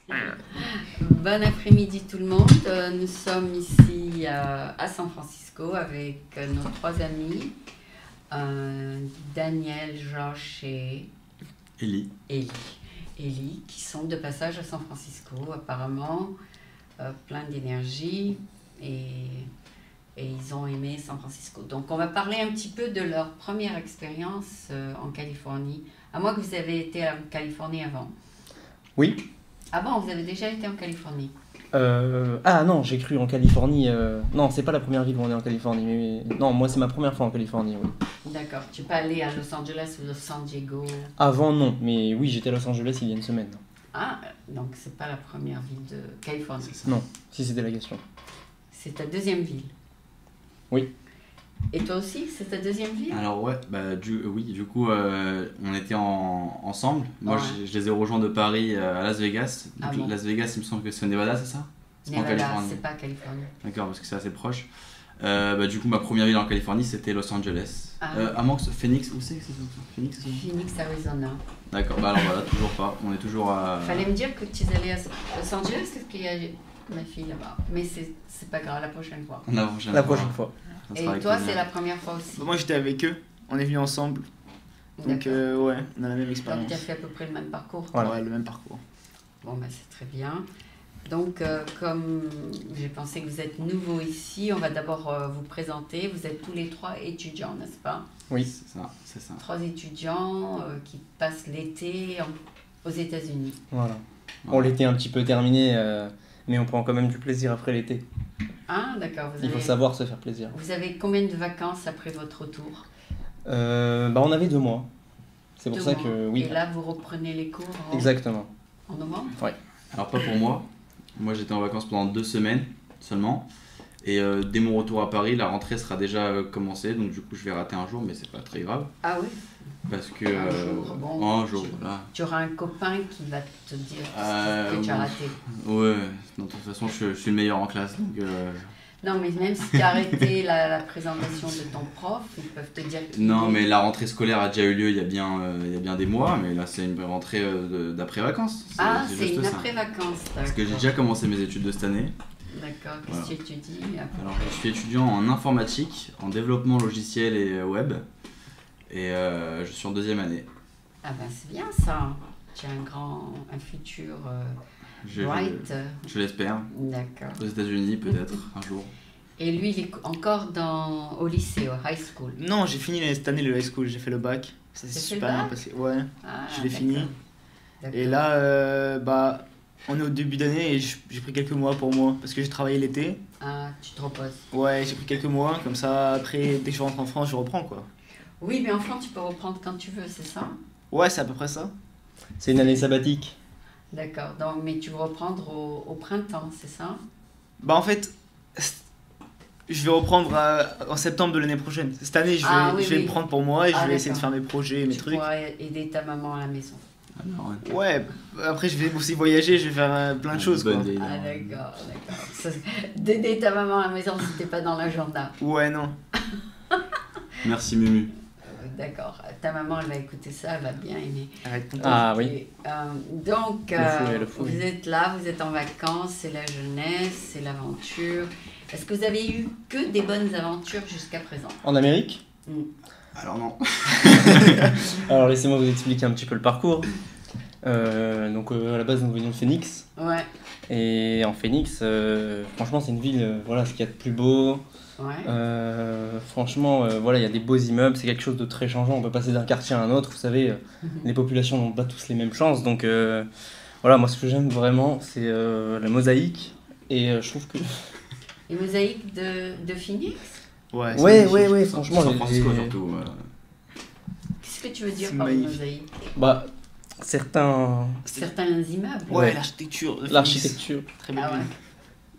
Bon après-midi tout le monde. Nous sommes ici à San Francisco avec nos trois amis, Daniel, Josh et Ellie. Ellie, qui sont de passage à San Francisco, apparemment plein d'énergie et ils ont aimé San Francisco. Donc on va parler un petit peu de leur première expérience en Californie, à moins que vous avez été en Californie avant. Oui. Avant, vous avez déjà été en Californie? Ah non, j'ai cru en Californie. Non, c'est pas la première ville où on est en Californie. Mais non, moi c'est ma première fois en Californie, oui. D'accord. Tu peux aller à Los Angeles ou San Diego? Avant, non. Mais oui, j'étais à Los Angeles il y a une semaine. Ah, donc c'est pas la première ville de Californie. Non, si c'était la question. C'est ta deuxième ville? Oui. Et toi aussi, c'est ta deuxième ville? Alors ouais, oui, du coup, on était ensemble. Moi, Ouais. je les ai rejoints de Paris à Las Vegas. Donc, Ah bon. Las Vegas, il me semble que c'est au Nevada, c'est ça? C'est pas en Nevada, Californie. c'est pas Californie. D'accord, parce que c'est assez proche. Du coup, ma première ville en Californie, c'était Los Angeles. Ah. À moins que Phoenix, où c'est que c'est Phoenix, c'est ça? Phoenix, Arizona. D'accord, alors voilà, toujours pas. On est toujours à... Fallait me dire que tu allais à Los Angeles, parce qu'il y a ma fille là-bas. Mais c'est pas grave, la prochaine fois. La prochaine fois. Ça sera Et avec toi, plaisir. c'est la première fois aussi? Moi j'étais avec eux, on est venus ensemble, donc D'accord. ouais, on a la même Donc expérience. tu as fait à peu près le même parcours? Voilà. Ouais, le même parcours. Bon, ben, c'est très bien. Donc, comme j'ai pensé que vous êtes nouveaux ici, on va d'abord vous présenter. Vous êtes tous les trois étudiants, n'est-ce pas? Oui. C'est ça. Trois étudiants qui passent l'été aux États-Unis. Voilà. Bon, l'été est un petit peu terminé, mais on prend quand même du plaisir après l'été. Ah, d'accord. Il faut savoir se faire plaisir. Vous avez combien de vacances après votre retour? On avait 2 mois. C'est pour 2 ça mois. que oui. Et là, vous reprenez les cours Exactement. en novembre? Alors pas pour moi. Moi j'étais en vacances pendant 2 semaines seulement. Et dès mon retour à Paris, la rentrée sera déjà commencée. Donc du coup je vais rater un jour, mais c'est pas très grave. Ah oui? Parce que... Un jour, bon, un jour, voilà. Tu auras un copain qui va te dire que tu as raté. Ouais, non, de toute façon je suis le meilleur en classe. Donc, Non, mais même si tu as arrêté la présentation de ton prof, ils peuvent te dire que... Non, mais la rentrée scolaire a déjà eu lieu il y a bien des mois. Mais là c'est une rentrée d'après-vacances. Ah, c'est juste une ça. après-vacances, Parce que j'ai d'accord. déjà commencé mes études de cette année. D'accord, qu'est-ce Voilà. que tu étudies? Alors, je suis étudiant en informatique, en développement logiciel et web. Et je suis en 2e année. Ah ben c'est bien ça. Tu as un futur Je bright. je l'espère. D'accord. Aux États-Unis, peut-être, un jour. Et lui, il est encore au lycée, au high school. Non, j'ai fini cette année le high school, j'ai fait le bac, ça s'est T'as fait super le bien bac? passé. Ouais, Ah, je l'ai d'accord. fini. D'accord. Et là, on est au début d'année et j'ai pris quelques mois pour moi, parce que j'ai travaillé l'été. Ah, tu te reposes. Ouais, j'ai pris quelques mois, comme ça après, dès que je rentre en France, je reprends quoi. Oui, mais enfin, tu peux reprendre quand tu veux, c'est ça? Ouais, c'est à peu près ça. C'est une année sabbatique. D'accord. Donc, mais tu veux reprendre au printemps, c'est ça? Bah en fait, je vais reprendre en septembre de l'année prochaine. Cette année, je vais me prendre pour moi et je vais essayer de faire mes projets, mes Tu trucs. pourras aider ta maman à la maison. Alors, ouais. Ouais, après je vais aussi voyager, je vais faire plein de choses quoi. Bonne idée, Ah, non. d'accord. D'aider ta maman à la maison, c'était pas dans l'agenda. Ouais, non. Merci Mumu. D'accord. Ta maman, elle va écouter ça, elle va bien aimer. Arrête ton Ah oui. Et, donc, Le fouet. vous êtes là, vous êtes en vacances, c'est la jeunesse, c'est l'aventure. Est-ce que vous avez eu que des bonnes aventures jusqu'à présent? En Amérique. Alors non. Alors laissez-moi vous expliquer un petit peu le parcours. À la base nous venions de Phoenix. Ouais, Et en Phoenix, franchement c'est une ville, voilà, ce qu'il y a de plus beau. ouais. Franchement, voilà, il y a des beaux immeubles, c'est quelque chose de très changeant. On peut passer d'un quartier à un autre, vous savez, les populations n'ont pas tous les mêmes chances. Donc voilà, moi ce que j'aime vraiment, c'est la mosaïque. Et je trouve que... Les mosaïques de Phoenix? Ouais, Ouais, franchement, San Francisco surtout. Qu'est-ce que tu veux dire C'est par magnifique. mosaïque? Bah, certains... Certains immeubles. Ouais, l'architecture. de Phoenix. L'architecture. Très bien. Ah ouais.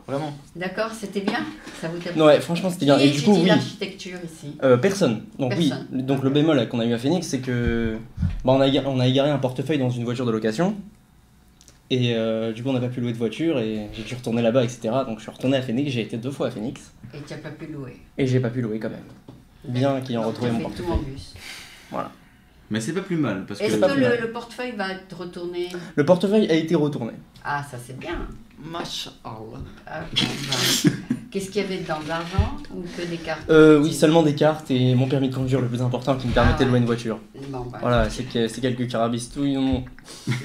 Vraiment. D'accord, c'était bien? Ça vous a Ouais, franchement c'était bien. Qui Et du coup, étudie oui. l'architecture ici? Personne. Donc Personne. oui. Donc le bémol qu'on a eu à Phoenix, c'est que on a égaré un portefeuille dans une voiture de location. Et du coup, on n'a pas pu louer de voiture et j'ai dû retourner là-bas, etc. Donc je suis retourné à Phoenix. J'ai été 2 fois à Phoenix Et tu n'as pas pu louer. et j'ai pas pu louer quand même. Bien qu'ayant Donc, retrouvé tu as mon fait tout en portefeuille. bus. Voilà. Mais c'est pas plus mal. Est-ce que le portefeuille va être retourné? Le portefeuille a été retourné. Ah, ça c'est bien. Masha'Allah. Ah, qu'est-ce qu'il y avait dedans? De l'argent ou que des cartes? Oui, seulement des cartes et mon permis de conduire le plus important qui me permettait de louer une voiture. Bon, voilà, c'est quelques carabistouilles.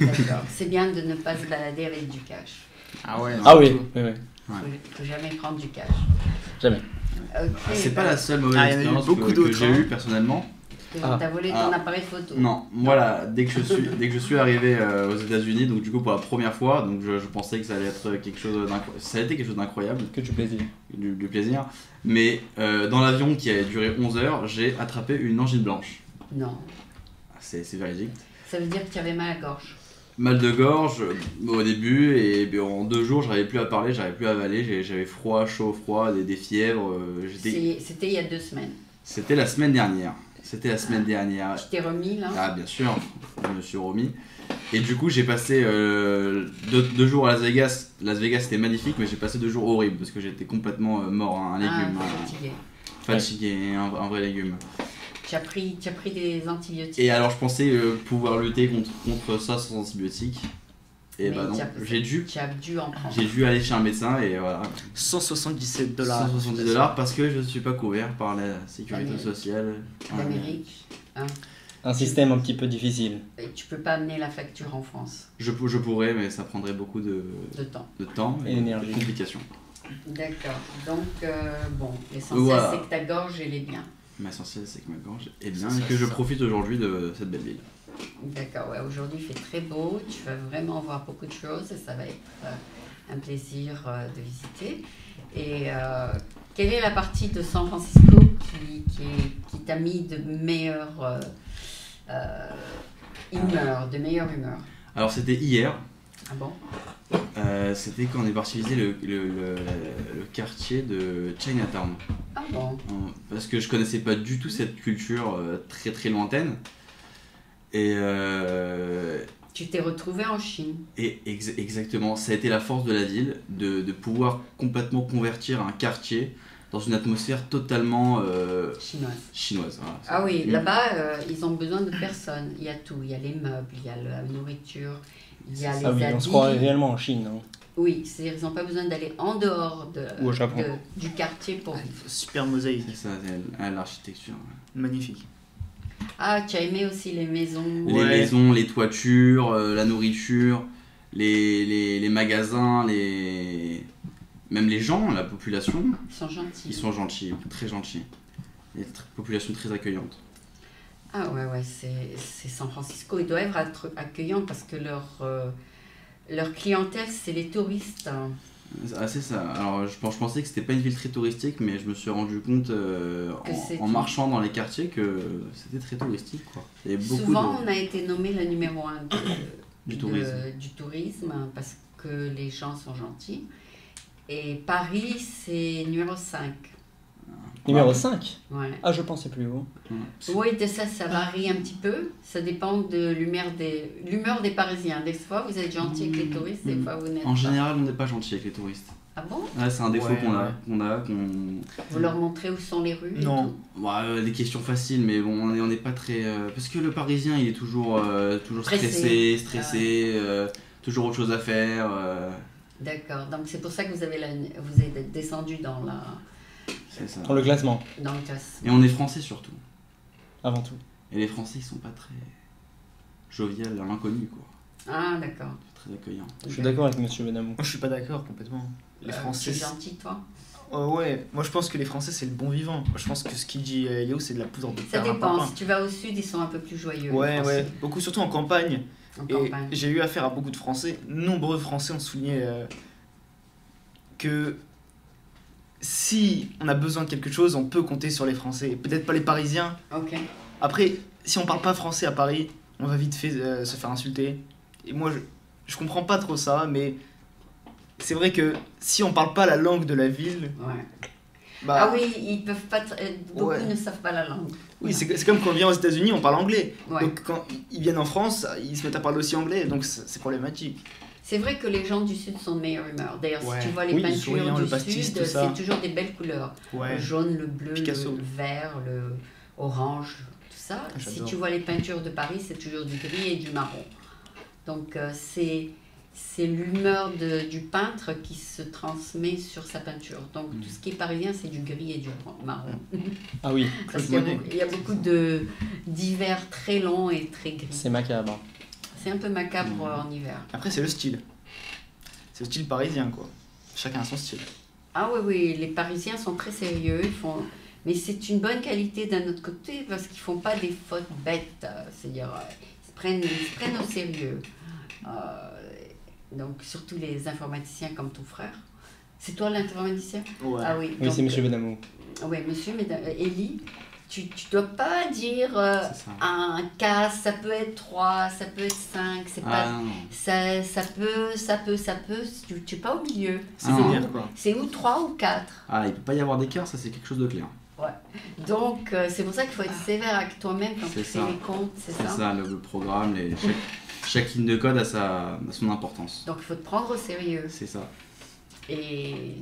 D'accord. C'est bien de ne pas se balader avec du cash. Ah ouais. Ah oui, oui, oui. Faut jamais prendre du cash. Jamais. Okay, c'est pas la seule mauvaise expérience que j'ai eue personnellement. T'as volé ton appareil photo? Non, voilà, dès que je suis arrivé aux États-Unis, donc du coup pour la première fois, donc je pensais que ça allait être quelque chose d'incroyable. Ça a été quelque chose d'incroyable. Que du plaisir. Du plaisir. Mais dans l'avion qui a duré 11 heures, j'ai attrapé une angine blanche. Non. C'est véridique. Ça veut dire que tu avais mal à la gorge? Mal de gorge au début, et en 2 jours, j'arrivais plus à parler, j'arrivais plus à avaler, j'avais froid, chaud, froid, des fièvres. C'était il y a 2 semaines? C'était la semaine dernière. C'était la semaine dernière. Tu t'es remis là? Ah bien sûr, je me suis remis. Et du coup j'ai passé 2 jours à Las Vegas. Las Vegas c'était magnifique, mais j'ai passé 2 jours horribles parce que j'étais complètement mort, un légume. Fatigué. Fatigué, un vrai légume. Tu as pris des antibiotiques? Et alors je pensais pouvoir lutter contre ça sans antibiotiques. Et bah non, tu as dû en prendre. J'ai dû aller chez un médecin et voilà. $177. $170 parce que je ne suis pas couvert par la sécurité sociale. D'Amérique. Hein. Un système un petit peu difficile. Et tu peux pas amener la facture en France? Je pourrais, mais ça prendrait beaucoup de temps et d'énergie. De complications. D'accord. Donc, bon, l'essentiel c'est que ta gorge elle est bien. L'essentiel c'est que ma gorge est bien et que je profite aujourd'hui de cette belle ville. D'accord, ouais, aujourd'hui il fait très beau, tu vas vraiment voir beaucoup de choses et ça va être un plaisir de visiter. Et quelle est la partie de San Francisco qui t'a mis de meilleure humeur, Alors c'était hier. Ah bon? C'était quand on est parti visiter le quartier de Chinatown. Ah bon? Parce que je connaissais pas du tout cette culture très très lointaine. Et tu t'es retrouvé en Chine. Et exactement, ça a été la force de la ville, de pouvoir complètement convertir un quartier dans une atmosphère totalement chinoise. Voilà. Ah oui, là-bas, ils ont besoin de personne. Il y a tout, il y a les meubles, il y a la nourriture, il y a les habits. On se croirait réellement en Chine. Hein. Oui, c'est-à-dire qu'ils n'ont pas besoin d'aller en dehors du quartier pour vivre. Super mosaïque. C'est ça, l'architecture. Magnifique. Ah, tu as aimé aussi les maisons? Les maisons, les toitures, la nourriture, les magasins, même les gens, la population. Ils sont gentils. Ils sont gentils, très gentils. Il y a une population très accueillante. Ah ouais, c'est San Francisco. Ils doivent être accueillants parce que leur clientèle, c'est les touristes. Ah, c'est ça. Alors je pensais que c'était pas une ville très touristique, mais je me suis rendu compte en marchant dans les quartiers que c'était très touristique, quoi. Il y avait beaucoup Souvent on a été nommé le numéro 1 du tourisme parce que les gens sont gentils. Et Paris c'est numéro 5. Numéro 5? Ouais. Ah, je pensais plus haut. Oui, ça varie un petit peu. Ça dépend de l'humeur des Parisiens. Des fois, vous êtes gentil avec les touristes, des fois, vous n'êtes pas. En général, on n'est pas gentil avec les touristes. Ah bon? C'est un défaut qu'on a. Vous leur montrez où sont les rues? Non. Des questions faciles, mais bon, on n'est pas très... Parce que le Parisien, il est toujours stressé, toujours autre chose à faire. D'accord. Donc, c'est pour ça que vous êtes descendu dans la... C'est ça. Dans le classement. Dans le classement. Et on est français surtout. Avant tout. Et les Français, ils sont pas très jovial à l'inconnu, quoi. Ah, d'accord. Très accueillant. Je suis d'accord avec monsieur Benamou. Moi, je suis pas d'accord complètement. Les Français. Tu es gentil, toi? Ouais, moi je pense que les Français c'est le bon vivant. Moi, je pense que ce qu'il dit Léo c'est de la poudre de Ça dépend. Si tu vas au sud, ils sont un peu plus joyeux. Ouais. Beaucoup, surtout en campagne. Campagne. J'ai eu affaire à beaucoup de Français. Nombreux Français ont souligné que si on a besoin de quelque chose, on peut compter sur les Français. Peut-être pas les Parisiens. Ok. Après, si on parle pas français à Paris, on va vite fait se faire insulter. Et moi, je comprends pas trop ça, mais c'est vrai que si on parle pas la langue de la ville... Ouais. Bah, ah oui, ils peuvent pas... Beaucoup ne savent pas la langue. Oui, c'est comme quand on vient aux États-Unis, on parle anglais. Ouais. Donc quand ils viennent en France, ils se mettent à parler aussi anglais, donc c'est problématique. C'est vrai que les gens du Sud sont de meilleure humeur. D'ailleurs, si tu vois les peintures du pastis, Sud, c'est toujours des belles couleurs. Ouais. Le jaune, le bleu, Picasso. le vert, orange, tout ça. Si J'adore. tu vois les peintures de Paris, c'est toujours du gris et du marron. Donc c'est l'humeur du peintre qui se transmet sur sa peinture. Donc tout ce qui est parisien, c'est du gris et du marron. Ah oui, Parce Claude qu'il y a Monet. il y a beaucoup d'hivers très longs et très gris. c'est macabre. C'est un peu macabre en hiver. Après, c'est le style. C'est le style parisien, quoi. Chacun a son style. Ah oui, oui, les Parisiens sont très sérieux, ils font... mais c'est une bonne qualité d'un autre côté parce qu'ils font pas des fautes bêtes, c'est-à-dire ils se prennent au sérieux. Donc surtout les informaticiens comme ton frère. C'est toi l'informaticien? Ouais. Ah oui, Oui, donc, c'est Monsieur Benamou. Oui, monsieur, mesdames, Élie, tu dois pas dire C'est ça. un cas, ça peut être 3, ça peut être 5, c'est pas... Ah, non. Ça peut, tu n'es pas au milieu. Ah, C'est non. bien, quoi. C'est ou 3 ou 4. Ah, il peut pas y avoir d'écart, ça c'est quelque chose de clair. Donc, c'est pour ça qu'il faut être sévère avec toi-même quand tu C'est fais ça. les comptes, c'est C'est ça? ça, le programme, chaque ligne de code a son importance. Donc, il faut te prendre au sérieux. C'est ça. Et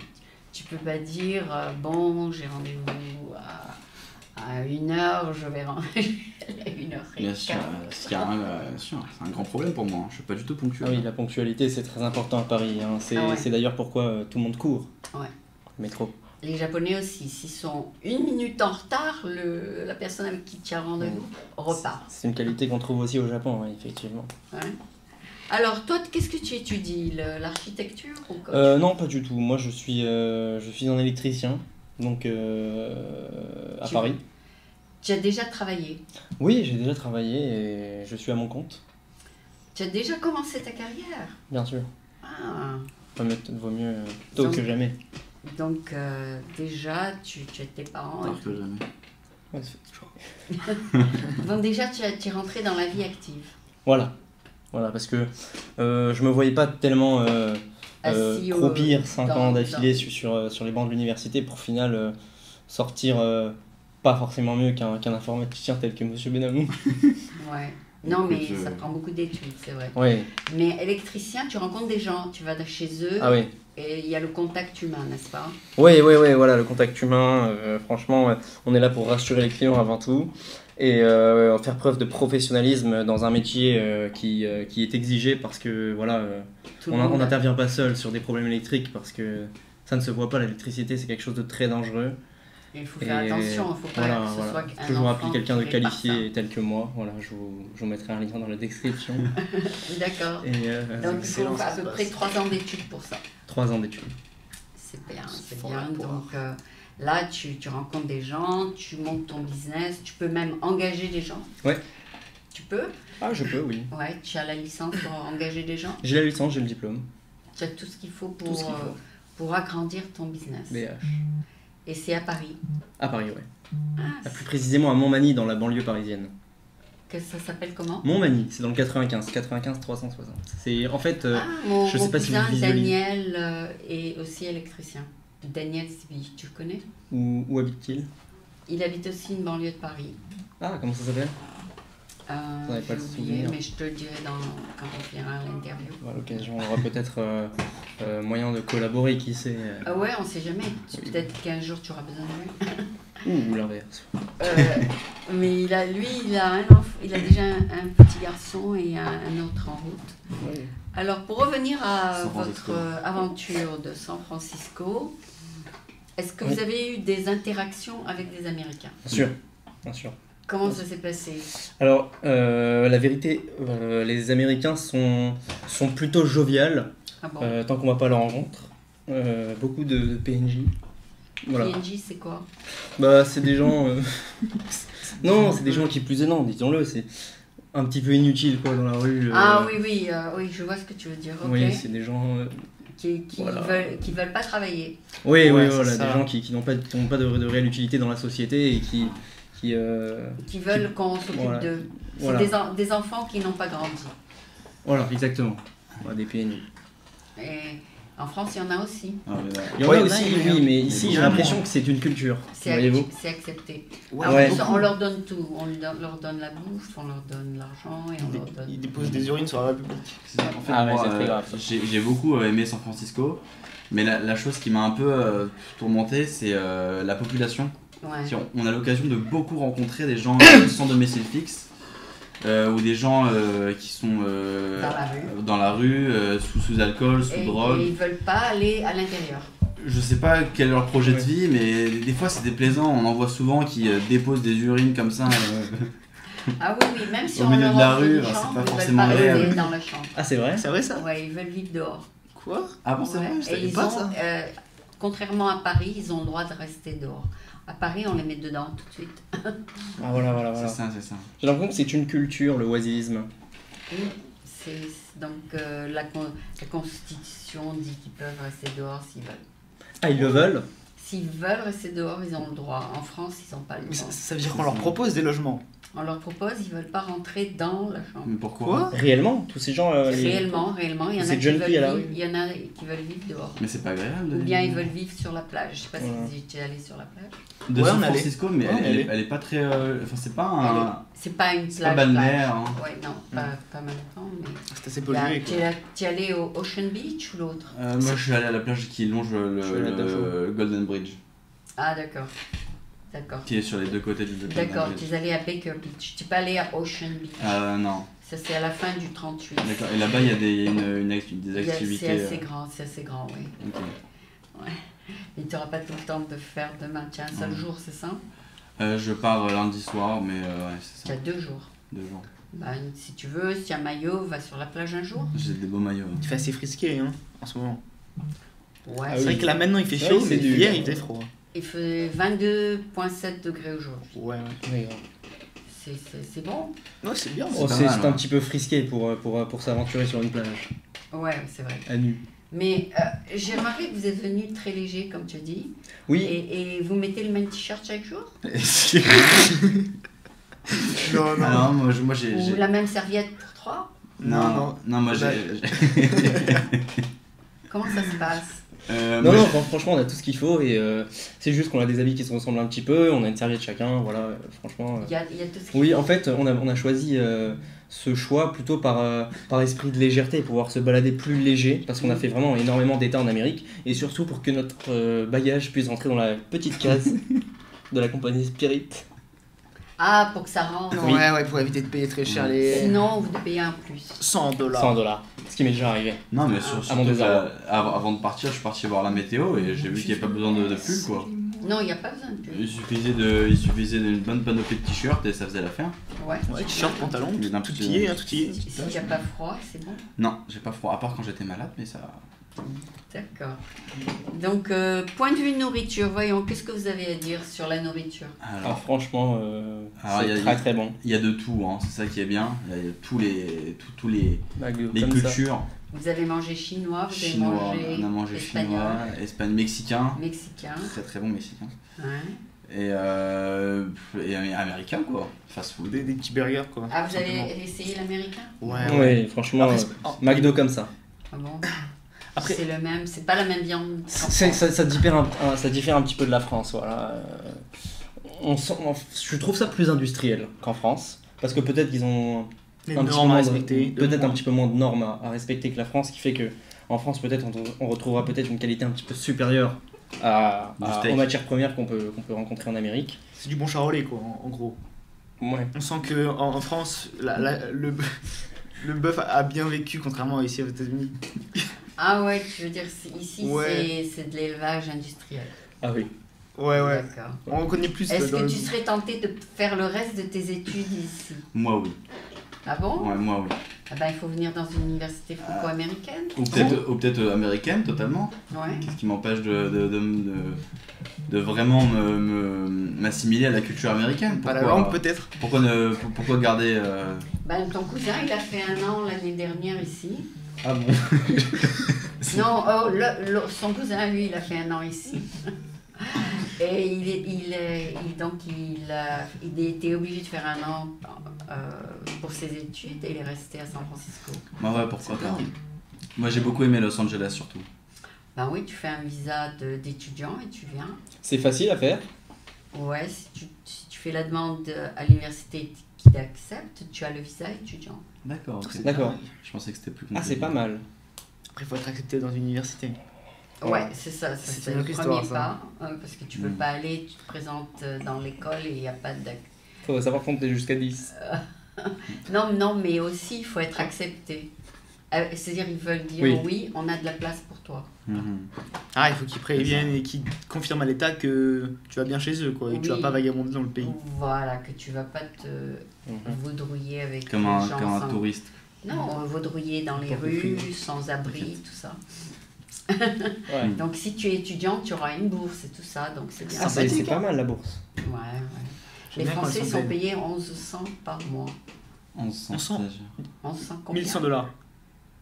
tu peux pas dire, bon, j'ai rendez-vous à 1h, je vais rentrer à 1h15. Bien sûr, c'est un grand problème pour moi. Je suis pas du tout Ah ponctuel. oui, la ponctualité, c'est très important à Paris. Hein. C'est Ah ouais. c'est d'ailleurs pourquoi tout le monde court. Ouais. Métro. Les Japonais aussi, s'ils sont 1 minute en retard, la personne avec qui tu as rendez-vous repart. C'est une qualité qu'on trouve aussi au Japon, oui, effectivement. Ouais. Alors, toi, qu'est-ce que tu étudies? L'architecture ou quoi? Non, pas du tout. Moi, je suis un électricien, donc à Tu- Paris. Tu as déjà travaillé? Oui, j'ai déjà travaillé et je suis à mon compte, Tu as déjà commencé ta carrière? bien sûr. Ah, Vaut mieux tôt Donc- que jamais. donc déjà, tu as tes parents. Tard que jamais. Ouais, Donc déjà, tu es rentré dans la vie active. voilà. Voilà, parce que je me voyais pas tellement Assis au- croupir 5 dans- ans d'affilée sur les bancs de l'université pour au final sortir pas forcément mieux qu'un informaticien tel que Monsieur Benamou. Ouais. Non, mais Écoute, ça prend beaucoup d'études, c'est vrai. Oui, Mais électricien, tu rencontres des gens, tu vas chez eux ah oui. et il y a le contact humain, n'est-ce pas? Oui, voilà, le contact humain, franchement, on est là pour rassurer les clients avant tout et faire preuve de professionnalisme dans un métier qui est exigé parce que voilà, Tout le on monde. n'intervient pas seul sur des problèmes électriques parce que ça ne se voit pas, l'électricité c'est quelque chose de très dangereux. Il faut faire Et attention, il faut pas voilà, que ce voilà. soit un Toujours enfant appeler quelqu'un de qui répare qualifié tel que moi, voilà, je vous mettrai un lien dans la description. ça. D'accord. Et Donc il excellent, faut à ça peu se près passe. 3 ans d'études pour ça. 3 ans d'études. C'est bien, c'est fort bien. rapport. Donc là, tu rencontres des gens, tu montes ton business, tu peux même engager des gens. Ouais. Tu peux? Ah, je peux, oui. Ouais, tu as la licence pour engager des gens. J'ai la licence, j'ai le diplôme. Tu as tout ce qu'il faut Tout ce qu'il faut. pour agrandir ton business. BH. Et c'est à Paris. À Paris, ouais. Ah, Plus précisément à Montmagny, dans la banlieue parisienne. que ça s'appelle comment? Montmagny, c'est dans le 95 360. C'est en fait, Ah, mon je sais mon pas si vous cousin visualisez. Daniel est aussi électricien. Daniel Sibi, tu le connais? où habite-t-il? Il habite aussi une banlieue de Paris. Ah, comment ça s'appelle? Vous n'avez pas J'ai le oublié, souvenir. mais je te le dirai quand on fera l'interview. À l'occasion, on aura peut-être moyen de collaborer, qui sait. Ah ouais, on sait jamais. Oui. Peut-être qu'un jour tu auras besoin de lui. Ou l'inverse. Mais il a déjà un petit garçon et un autre en route. Ouais. Alors pour revenir à San Francisco. votre aventure de San Francisco, est-ce que Oui. vous avez eu des interactions avec des Américains? Bien sûr, bien sûr. Comment ça s'est passé? Alors, la vérité, les Américains sont plutôt joviales, Ah bon? tant qu'on va pas à leur rencontre. Beaucoup de PNJ. Voilà. PNJ, c'est quoi? Bah, c'est des gens. Non, c'est des gens qui, plus et non, disons-le, c'est un petit peu inutile quoi dans la rue. Ah oui, oui, je vois ce que tu veux dire. Ok. Oui, c'est des gens. qui Voilà. veulent pas travailler. Oui, Ouais, c'est voilà, ça. des gens qui n'ont pas de réelle utilité dans la société et qui Qui veulent qu'on s'occupe voilà. d'eux. C'est Voilà. des enfants qui n'ont pas grandi. Voilà, exactement. Voilà, des PNJ. Et en France, il y en a aussi. Ah, mais là, Il y en Ouais, a il y en aussi, a, oui, mais mais ici j'ai vraiment. l'impression que c'est une culture. C'est Voyez-vous c'est accepté. Ouais, En Ouais. plus, on leur donne tout. Leur donne la bouffe, on leur donne l'argent et on leur donne. Ils déposent des urines sur la République. en fait, Ah ouais, moi, c'est très grave, ça. j'ai beaucoup aimé San Francisco, mais la chose qui m'a un peu tourmenté, c'est la population. Ouais. Si on a l'occasion de beaucoup rencontrer des gens sans domicile fixe ou des gens qui sont dans la rue, sous alcool, sous drogue. Et ils veulent pas aller à l'intérieur. Je sais pas quel est leur projet de vie, mais des fois c'est déplaisant. On en voit souvent qui déposent des urines comme ça. Ah oui, oui, même si Au on milieu leur de la offre rue, une alors, c'est chambre, pas ils veulent forcément pas rester agréable. dans la chambre. Ah, c'est vrai? C'est vrai ça? Ouais, ils veulent vivre dehors. Quoi? Ah bon, c'est Ouais. vrai, je Et savais ils pas ont, ça. contrairement à Paris, ils ont le droit de rester dehors. À Paris, on les met dedans tout de suite. Ah, voilà. C'est ça, c'est ça. J'ai l'impression que c'est une culture, le oisivisme. Donc la Constitution dit qu'ils peuvent rester dehors s'ils veulent. Ah, ils le veulent? S'ils veulent rester dehors, ils ont le droit. En France, ils n'ont pas le Mais droit. ça veut dire qu'on leur propose des logements. On leur propose, ils veulent pas rentrer dans la chambre. Mais pourquoi? Réellement? Tous ces gens. Réellement, il y en a Ces qui jeunes veulent filles à la vivre, rue. il y en a qui veulent vivre dehors. Mais c'est pas agréable. Ou bien ils veulent vivre sur la plage. Je sais pas Voilà. si vous étiez allé sur la plage. De Ouais, San on allait. Francisco, mais Ouais, on allait. elle est pas très. Enfin, c'est pas un. C'est pas une C'est pas plage. balnéaire. Hein. Ouais, non, pas maintenant, mais. C'est assez Il y a- pollué. quoi. Tu es allé au Ocean Beach ou l'autre? Moi, je suis allé à la plage qui longe Je suis allé à le Golden Bridge, Ah, d'accord. D'accord. qui est sur les deux côtés du Golden D'accord, Bridge. tu es allé à Baker Beach. Tu n'es pas allé à Ocean Beach. Non. Ça, c'est à la fin du 38. D'accord. Et là-bas, il y a des Il y a- activités. C'est assez grand, oui. Ok. Et tu n'auras pas tout le temps de faire demain. Tu as un seul Ouais. jour, c'est ça? Je pars lundi soir, mais ouais, c'est Tu ça. as 2 jours. 2 jours. Bah, si tu veux, si tu as un maillot, va sur la plage un jour. J'ai des beaux maillots. Il fait assez frisqué hein, en ce moment. Ouais. C'est vrai que là maintenant il fait Ouais, chaud, c'est mais du- hier il faisait froid. Il fait 22,7 degrés aujourd'hui. Ouais, C'est bon? ouais. C'est bien. Oh, pas c'est mal, un ouais. petit peu frisqué pour s'aventurer sur une plage. Ouais, c'est vrai. À nu. Mais j'ai remarqué que vous êtes venu très léger, comme tu as dit. Oui. Et vous mettez le même t-shirt chaque jour? Non, non. Alors, moi j'ai. Ou la même serviette pour 3? Non, moi Bah, Comment ça se passe? Non, non, franchement, on a tout ce qu'il faut et c'est juste qu'on a des habits qui se ressemblent un petit peu, on a une serviette chacun, voilà, franchement. Il y a tout ce qu'il Oui, faut. en fait, on a choisi ce choix plutôt par esprit de légèreté, pour pouvoir se balader plus léger, parce qu'on a fait vraiment énormément d'états en Amérique, et surtout pour que notre bagage puisse rentrer dans la petite case de la compagnie Spirit. Ah, pour que ça rentre. Oui. Ouais, pour éviter de payer très cher les Sinon, vous devez payer un plus. 100 $. 100$, ce qui m'est déjà arrivé. Non, mais À mon surtout désarroi. avant de partir, je suis parti voir la météo et j'ai vu qu'il n'y avait pas besoin de pull quoi. Non, il n'y a pas besoin de plus. Il suffisait d'une bonne panoplie de t-shirts et ça faisait l'affaire. Ouais. Ouais, t-shirt, pantalon, Mais d'un tout petit- y est, hein, tout y est. Si tu n'as pas froid, c'est bon. Non, j'ai pas froid, à part quand j'étais malade, mais ça. D'accord. Donc, point de vue nourriture, voyons, qu'est-ce que vous avez à dire sur la nourriture? Alors Alors, franchement, Alors, c'est très très bon. il y a de tout, hein, c'est ça qui est bien. Il y a tous les Comme ça. cultures. Vous avez mangé chinois, vous avez Chinois, mangé on a mangé espagnol, chinois, espagnol, mexicain, mexicain. très très bon mexicain. Ouais. Et américain quoi, fast food. Des petits burgers quoi. Ah, vous simplement. avez essayé l'américain? Ouais, Oui, ouais. franchement, Après, McDo comme ça. Ah bon? Après- C'est le même, c'est pas la même viande. qu'en Ça, France. ça diffère un petit peu de la France, voilà. Je trouve ça plus industriel qu'en France, parce que peut-être qu'ils ont Les un petit normes peu à moins respecter. peut-être un petit peu moins de normes à respecter que la France, qui fait que en France peut-être on retrouvera peut-être une qualité un petit peu supérieure Du steak. aux matières premières qu'on peut rencontrer en Amérique. C'est du bon charolais quoi, en gros. Ouais. On sent que en France, le bœuf a bien vécu contrairement à ici aux États-Unis. Ah ouais, tu veux dire, ici, Ouais. c'est de l'élevage industriel. Ah oui. Ouais, ouais. D'accord. On connaît plus Est-ce dans que le- tu serais tenté de faire le reste de tes études ici? Moi oui. Ah bon? Ouais, moi oui. Ah ben, il faut venir dans une université franco-américaine. Ou peut-être américaine totalement. Ouais. Qu'est-ce qui m'empêche de vraiment m'assimiler à la culture américaine? Pas la langue peut-être. Pourquoi garder. Ben, ton cousin, il a fait 1 an l'année dernière ici. Ah bon? Non, oh, son cousin, lui, il a fait 1 an ici. Et donc il a été obligé de faire 1 an pour ses études et il est resté à San Francisco. Bah ouais, pourquoi C'est pas. bien. Moi j'ai beaucoup aimé Los Angeles surtout. Ben oui, tu fais un visa d'étudiant et tu viens. C'est facile à faire. Ouais, si tu fais la demande à l'université qui t'accepte, tu as le visa étudiant. D'accord. C'est D'accord. Je pensais que c'était plus Ah, compliqué. c'est pas mal. Après, il faut être accepté dans une université. Ouais, c'est ça, C'est c'est une le autre premier histoire, pas, parce que tu peux pas aller, tu te présentes dans l'école et il n'y a pas de... Faut savoir compter jusqu'à 10. Non, mais aussi il faut être accepté. C'est-à-dire ils veulent dire Oui. oui, on a de la place pour toi. Mhm. Ah, il faut qu'ils préviennent et qu'ils confirment à l'État que tu vas bien chez eux, quoi, et que tu vas Oui. pas vagabonder dans le pays. Voilà, que tu vas pas te vaudrouiller avec Comme les un, gens comme un sans- touriste. Non, vaudrouiller dans les Pour le rues, frigo. sans abri, tout ça. Ouais. Donc si tu es étudiant, tu auras une bourse et tout ça, donc c'est bien. Ah, c'est sympathique, pas mal la bourse. Ouais. J'aime Les bien quand Français elles sont pleines. payés 1100 par mois. 1100 1100. stagiaires. 1100 combien 1100 dollars.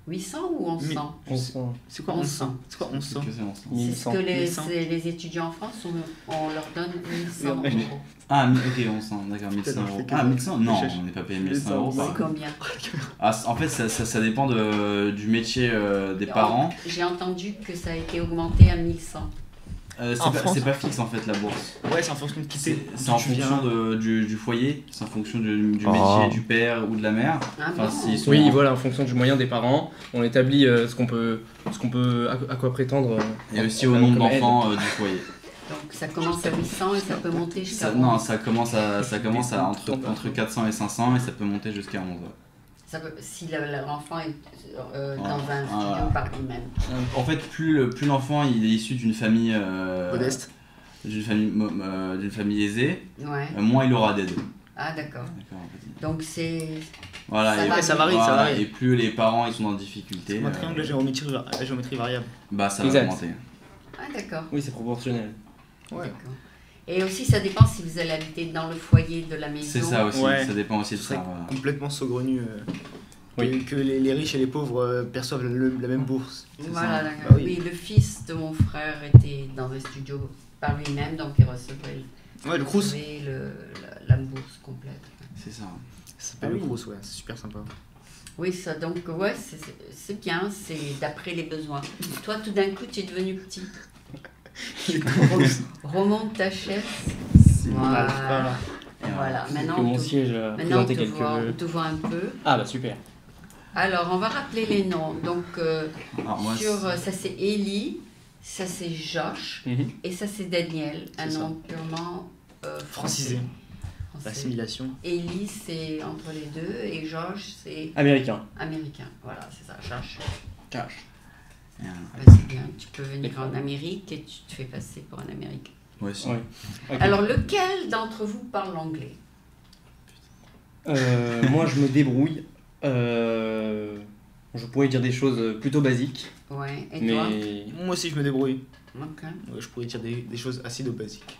800 ou 1100 C'est quoi 1100? 1100? C'est quoi 1100? Que c'est 1100. C'est ce 1100. que les, 1100. c'est les étudiants en France, on leur donne 1100 Oui, euros. Ah, ok, 1100, d'accord, 1100 Putain, euros. je fais que Ah, ça. 1100 Non, Je cherche. on n'est pas payé 1100 1100 euros C'est par combien En fait, ça dépend du métier des parents. J'ai entendu que ça a été augmenté à 1100. En France. C'est pas fixe en fait la bourse. Ouais, c'est en fonction de qui C'est t'es. c'est en Tu viens. fonction du foyer, c'est en fonction du Oh. métier du père ou de la mère. Ah Enfin, bon s'ils sont Oui, en- voilà, en fonction du moyen des parents, on établit ce qu'on peut, à quoi prétendre. Et aussi en- au nombre comme aide. d'enfants du foyer. Donc ça commence à 800 et ça peut monter jusqu'à 11. Non, ça commence à entre 400 et 500 et ça peut monter jusqu'à 11. Ça peut, si l'enfant est dans Ah, un studio ah. par lui-même. En fait, plus l'enfant il est issu d'une famille Modeste. d'une famille aisée, Ouais. moins il aura d'aide. Ah d'accord. D'accord, en fait. Donc c'est... Voilà, Ça et, varie. Ça varie, ça voilà, varie. et plus les parents ils sont en difficulté, C'est comme un triangle à géométrie variable. bah ça va Exact. augmenter. Ah d'accord. Oui, c'est proportionnel. Ouais. D'accord. Et aussi ça dépend si vous allez habiter dans le foyer de la maison. C'est ça aussi, Ouais. ça dépend aussi de Ce serait ça. Voilà. complètement saugrenu Oui. que les riches et les pauvres perçoivent la même bourse. Voilà, ça. d'accord. Bah oui. Oui, le fils de mon frère était dans un studio par lui-même, donc il recevait, Ouais, le Crous. la bourse complète. C'est ça. Ça s'appelle Ah le oui. Crous, ouais, c'est super sympa. Oui, ça, donc, ouais, c'est bien, c'est d'après les besoins. Toi, tout d'un coup, tu es devenu petit. Remonte ta chaise. Voilà. Voilà, maintenant, Que mon on te, siège a maintenant on, présenté te quelques. voit, on te voit un peu. Ah bah super. Alors, on va rappeler les noms. Donc, Alors, moi, ça c'est Ellie, ça c'est Josh, Mhm. et ça c'est Daniel, un C'est ça. nom purement Francisé. français. L'assimilation. Ellie, c'est entre les deux, et Josh, c'est Américain. américain. Voilà, c'est ça, Josh. Cash. et, C'est bien, tu peux venir en Amérique et tu te fais passer pour un Américain. ouais, si. Ouais. Ok. Alors, lequel d'entre vous parle anglais? Moi, je me débrouille. Je pourrais dire des choses plutôt basiques, Ouais, et toi? mais Moi aussi, je me débrouille. Ok. Ouais, je pourrais dire des choses assez de basiques.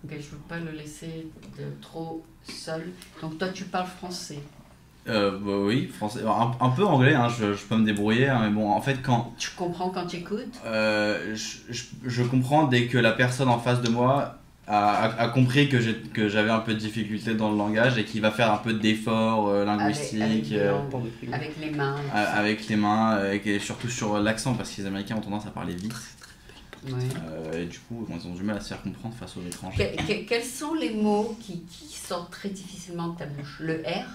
Ok, je ne veux pas le laisser trop seul. Donc, toi, tu parles français. Bah oui, français. Alors, un peu anglais, hein, je peux me débrouiller, hein, mais bon, en fait, quand Tu comprends quand tu écoutes? je comprends dès que la personne en face de moi a compris que j'avais un peu de difficulté dans le langage et qu'il va faire un peu d'efforts linguistiques Avec les mains. avec les mains et surtout sur l'accent parce que les Américains ont tendance à parler vite Ouais. et du coup ils ont du mal à se faire comprendre face aux étrangers. Quels sont les mots qui sortent très difficilement de ta bouche? Le R,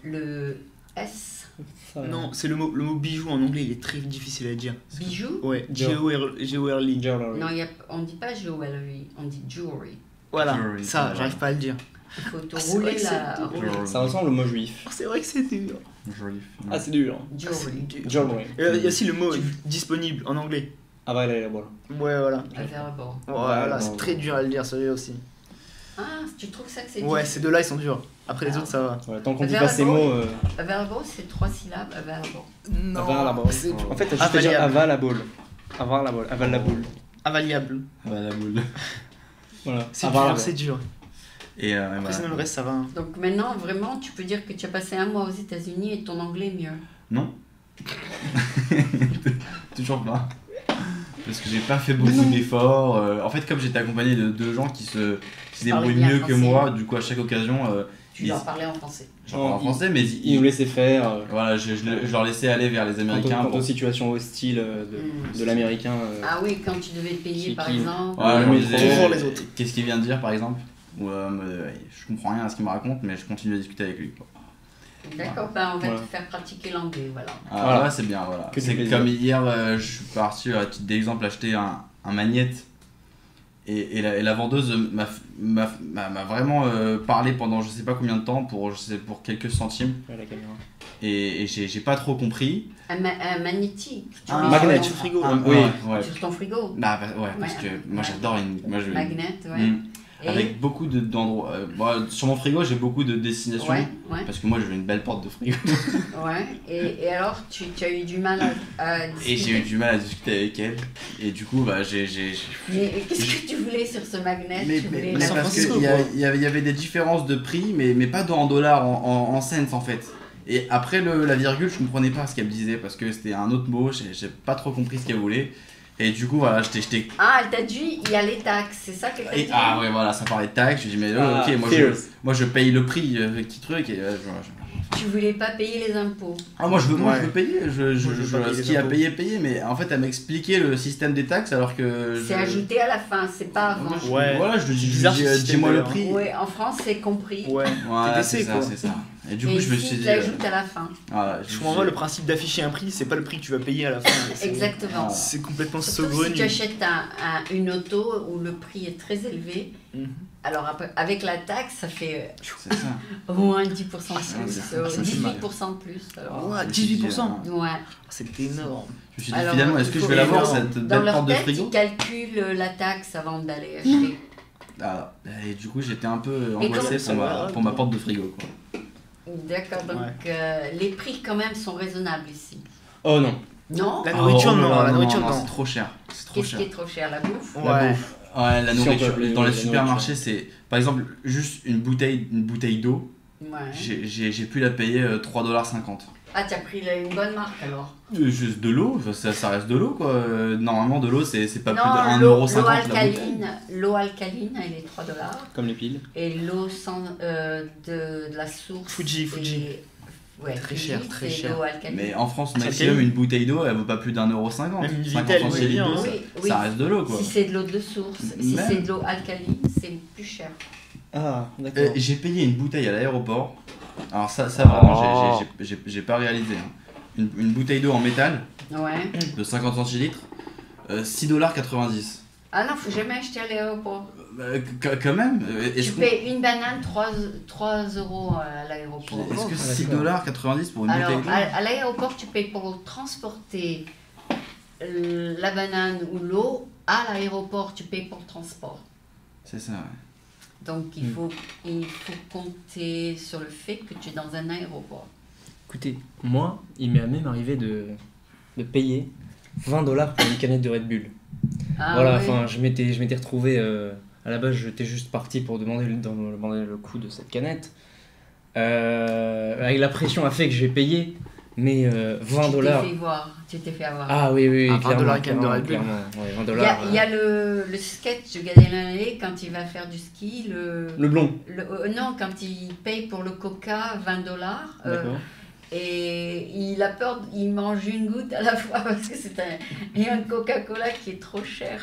le S, Non, c'est le mot bijou en anglais, il est très difficile à dire. bijou? Ouais, G-O-R-L-Y. Non, on ne dit pas jewelry, on dit jewelry. Voilà, Jewelry, ça, ouais. j'arrive pas à le dire. Il faut te Ah, c'est rouler vrai que la... c'est rouler. Jewelry. ça ressemble au mot juif. C'est vrai que c'est dur. Joli. Ah, c'est dur. Jewelry. Jewelry. Il y a aussi le mot disponible en anglais. Ah bah là, voilà. Ouais, voilà. Available. Voilà, Ouais, c'est bon. très dur à le dire, celui-là aussi. Ah, tu trouves ça que c'est Ouais, difficile? ces deux-là, ils sont durs. Après les Ah. autres, ça va. Ouais, tant qu'on dit pas ces mots. Available, c'est 3 syllabes, available. Non, Available. c'est En fait, t'as juste à dire Avaliable. avalable. Avaliable. Bah la boule. Voilà. C'est Avalable. dur, c'est dur. Et Après, voilà. sinon, le reste, ça va. hein. Donc maintenant, vraiment, tu peux dire que tu as passé un mois aux États-Unis et ton anglais est mieux. Non. Toujours pas. Parce que j'ai pas fait beaucoup d'efforts. En fait, comme j'étais accompagné de deux gens qui se parlaient débrouillent bien mieux que français. moi, du coup, à chaque occasion, Tu leur parlais en français. j'en parle en Non, français, mais Ils nous laissaient faire. voilà, je leur laissais aller vers les Américains. Quant Bon. aux situations hostiles de l'américain. Ah oui, quand tu devais payer, par qui- exemple. Voilà, je le me métro. disais, Toujours les autres. Qu'est-ce qu'il vient de dire, par exemple Ou je comprends rien à ce qu'il me raconte, mais je continue à discuter avec lui. Quoi. D'accord, ben on va Voilà. te faire pratiquer l'anglais, voilà. Ah, Voilà. ouais, c'est bien, voilà. Que du C'est plaisir. comme hier, je suis parti, à titre d'exemple, acheter un magnète. Et la vendeuse m'a vraiment parlé pendant je sais pas combien de temps pour quelques centimes. Ouais, la caméra. Et j'ai pas trop compris. Un magnétique. Tu Un mets magnet. sur Sur ton- frigo. Oui. Ouais. Sur ton frigo. Ouais, parce que moi j'adore moi je Magnet, ouais. Et- avec beaucoup d'endroits. Sur mon frigo, j'ai beaucoup de destinations. Ouais, ouais, Parce que moi, j'ai une belle porte de frigo. ouais. Et alors, tu as eu du mal à discuter. Et j'ai eu du mal à discuter avec elle. Et du coup, bah, j'ai. Mais qu'est-ce que tu voulais sur ce magnet? Tu voulais mais la- San parce Francisco, qu'il quoi. y avait des différences de prix, mais pas en dollars, en cents en fait. Et après la virgule, je comprenais pas ce qu'elle me disait parce que c'était un autre mot, j'ai pas trop compris ce qu'elle voulait. Et du coup, voilà, j'étais. Ah, elle t'a dit, il y a les taxes, c'est ça qu'elle t'a dit? Ah ouais, voilà, ça parlait de taxes. Je dis, mais Ah, ok, fierce. moi je paye le prix, petit truc. Et, Tu voulais pas payer les impôts. Ah, moi je veux Ouais. payer, je veux pas payer ce les qu'il y a impôts. payé, mais en fait elle m'a expliqué le système des taxes alors que. C'est ajouté à la fin, c'est pas avant. Ouais. Voilà, je lui dis, C'est bizarre, ce système, dis-moi le d'ailleurs. prix. Ouais, en France, c'est compris. Ouais. Voilà, TTC, c'est ça, quoi. c'est ça. Et du Et coup, je me ici, suis tu dit. l'ajoutes à la fin. Voilà, Je comprends pas le principe d'afficher un prix, c'est pas le prix que tu vas payer à la fin. C'est- Exactement. C'est complètement Surtout si saugrenu. tu achètes une auto où le prix est très élevé, Mhm. alors avec la taxe, ça fait C'est ça. au moins 10% de Ah, plus, c'est ça, ça fait 18% de plus. Alors. Ouais, Je me suis dit, 18%. Ouais. C'est énorme. Je me suis dit, Alors, finalement, est-ce il que je faut vais l'avoir énorme. cette Dans belle leur porte de tête, frigo ils calculent la taxe avant d'aller acheter. Ah, et du coup, j'étais un peu Et angoissé comment- pour ma porte de frigo. Quoi. D'accord, donc les prix quand même sont raisonnables ici. Oh non. Non? La nourriture, Oh là non, là, la nourriture, non, non. c'est trop cher. C'est trop Qu'est-ce cher. qui est trop cher? La bouffe? La Ouais. bouffe. Ouais, la Si on nourriture. peut appeler Dans les la supermarchés, c'est par exemple juste une bouteille d'eau. Ouais. J'ai pu la payer 3,50 $. Ah, tu as pris une bonne marque alors? Juste de l'eau, ça reste de l'eau quoi. Normalement, de l'eau, c'est pas plus Non, de 1,50 l'eau € la bouteille. l'eau alcaline, elle est 3 $. Comme les piles. Et l'eau sans de la source. Fuji. Ouais, Très Fuji, cher, très c'est cher. l'eau alcaline. Mais en France, Ça maximum, fait- une bouteille d'eau, elle vaut pas plus d'1,50 €. Même une 50 Vittel, centilitres oui, d'eau, hein. ça, Oui, oui. ça reste de l'eau quoi. Si c'est de l'eau de source, si Même. c'est de l'eau alcaline, c'est plus cher. Ah, d'accord. J'ai payé une bouteille à l'aéroport. Alors ça vraiment, j'ai pas réalisé. Hein. Une bouteille d'eau en métal Ouais. de 50 centilitres, 6,90 $. Ah non, faut jamais acheter à l'aéroport. Quand même. Tu payes une banane 3 € à l'aéroport. Est-ce que Ah, 6,90 $ pour une Alors, bouteille d'eau à l'aéroport, tu payes pour transporter la banane ou l'eau. À l'aéroport, tu payes pour le transport. C'est ça, ouais. Donc, il faut compter sur le fait que tu es dans un aéroport. Écoutez, moi, il m'est même arrivé de payer 20 $ pour une canette de Red Bull. Ah, Voilà, oui. enfin, je m'étais retrouvé. À la base, j'étais juste parti pour demander le coût de cette canette. Avec la pression a fait que j'ai payé, mais 20 Tu t'es $. fait voir, tu t'es fait avoir. Ah oui, oui, Ah, 20 clairement. $ canne de Red Bull. clairement, ouais, 20 Il y a le sketch de Gad Elmaleh quand il va faire du ski. Le blond. Non, quand il paye pour le coca 20 $. D'accord. Et il a peur, il mange une goutte à la fois parce que c'est un Coca-Cola qui est trop cher.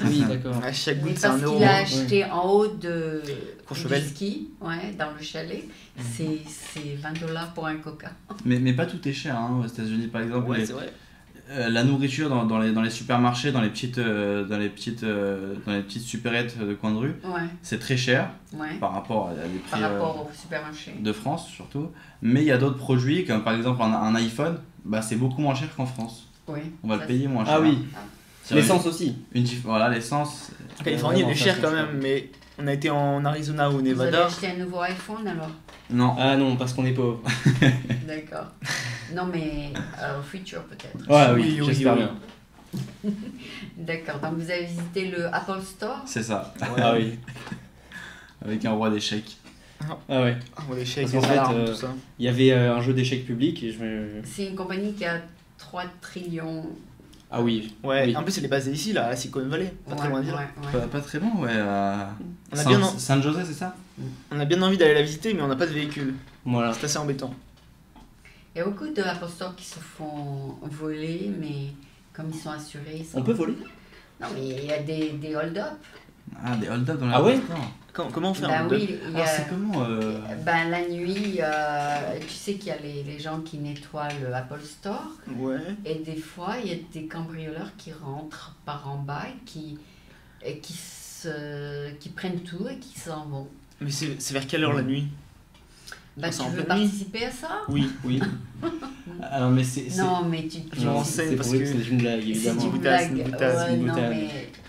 Oui, d'accord. À chaque Mais goutte, c'est un parce euro. qu'il a acheté en haut du Courchevel. ski, ouais, dans le chalet, c'est 20 $ pour un Coca. Mais pas tout est cher hein, aux États-Unis par exemple. Ouais, c'est vrai. La nourriture dans les supermarchés, dans les petites supérettes de coin de rue, Ouais, c'est très cher ouais. par rapport à des Par prix rapport au supermarché. de France surtout. Mais il y a d'autres produits comme par exemple un iPhone, bah, c'est beaucoup moins cher qu'en France. Oui. On va ça, le payer moins cher. Ah oui, C'est l'essence aussi. Voilà, l'essence. En Californie, il Vraiment, est ça, cher c'est quand cher. même, mais on a été en Arizona ou au Vous allez Nevada. acheter un nouveau iPhone alors? Non. Ah non, parce qu'on est pauvre. D'accord. Non mais au futur peut-être. Ouais, Oui, oui, oui, j'espère oui. bien. D'accord, donc vous avez visité le Apple Store? C'est ça. Ah oui. Avec un roi d'échecs. Ah ouais. On les chèques, Parce les qu'en fait, alarmes, tout ça. Il y avait un jeu d'échecs public et je me. C'est une compagnie qui a 3 trillions. Ah oui. Ouais, Oui. en plus, elle est basée ici, là, à Silicon Valley. Pas très loin de dire. Pas très loin, ouais. On a bien en- San José, c'est ça? On a bien envie d'aller la visiter, mais on n'a pas de véhicule. Voilà. C'est assez embêtant. Il y a beaucoup de Apple Store qui se font voler, mais comme ils sont assurés. Ils sont... On peut voler? Non, mais il y a des hold-up. Ah, des hold-up dans Ah ouais l'aéroport. Comment on fait Ben un oui, hold-up il y Alors, a- c'est comment ben, la nuit, tu sais qu'il y a les gens qui nettoient le Apple Store. Ouais. Et des fois, il y a des cambrioleurs qui rentrent par en bas et qui prennent tout et qui s'en vont. Mais c'est vers quelle heure la nuit? Bah, C'est tu en veux pleine nuit. participer à ça? Oui. Oui. Alors, mais c'est. Non, mais tu... Je me renseigne C'est parce pour eux que- c'est une blague, C'est évidemment. une boutade, blague. c'est une boutade, Ouais, c'est une non, boutade.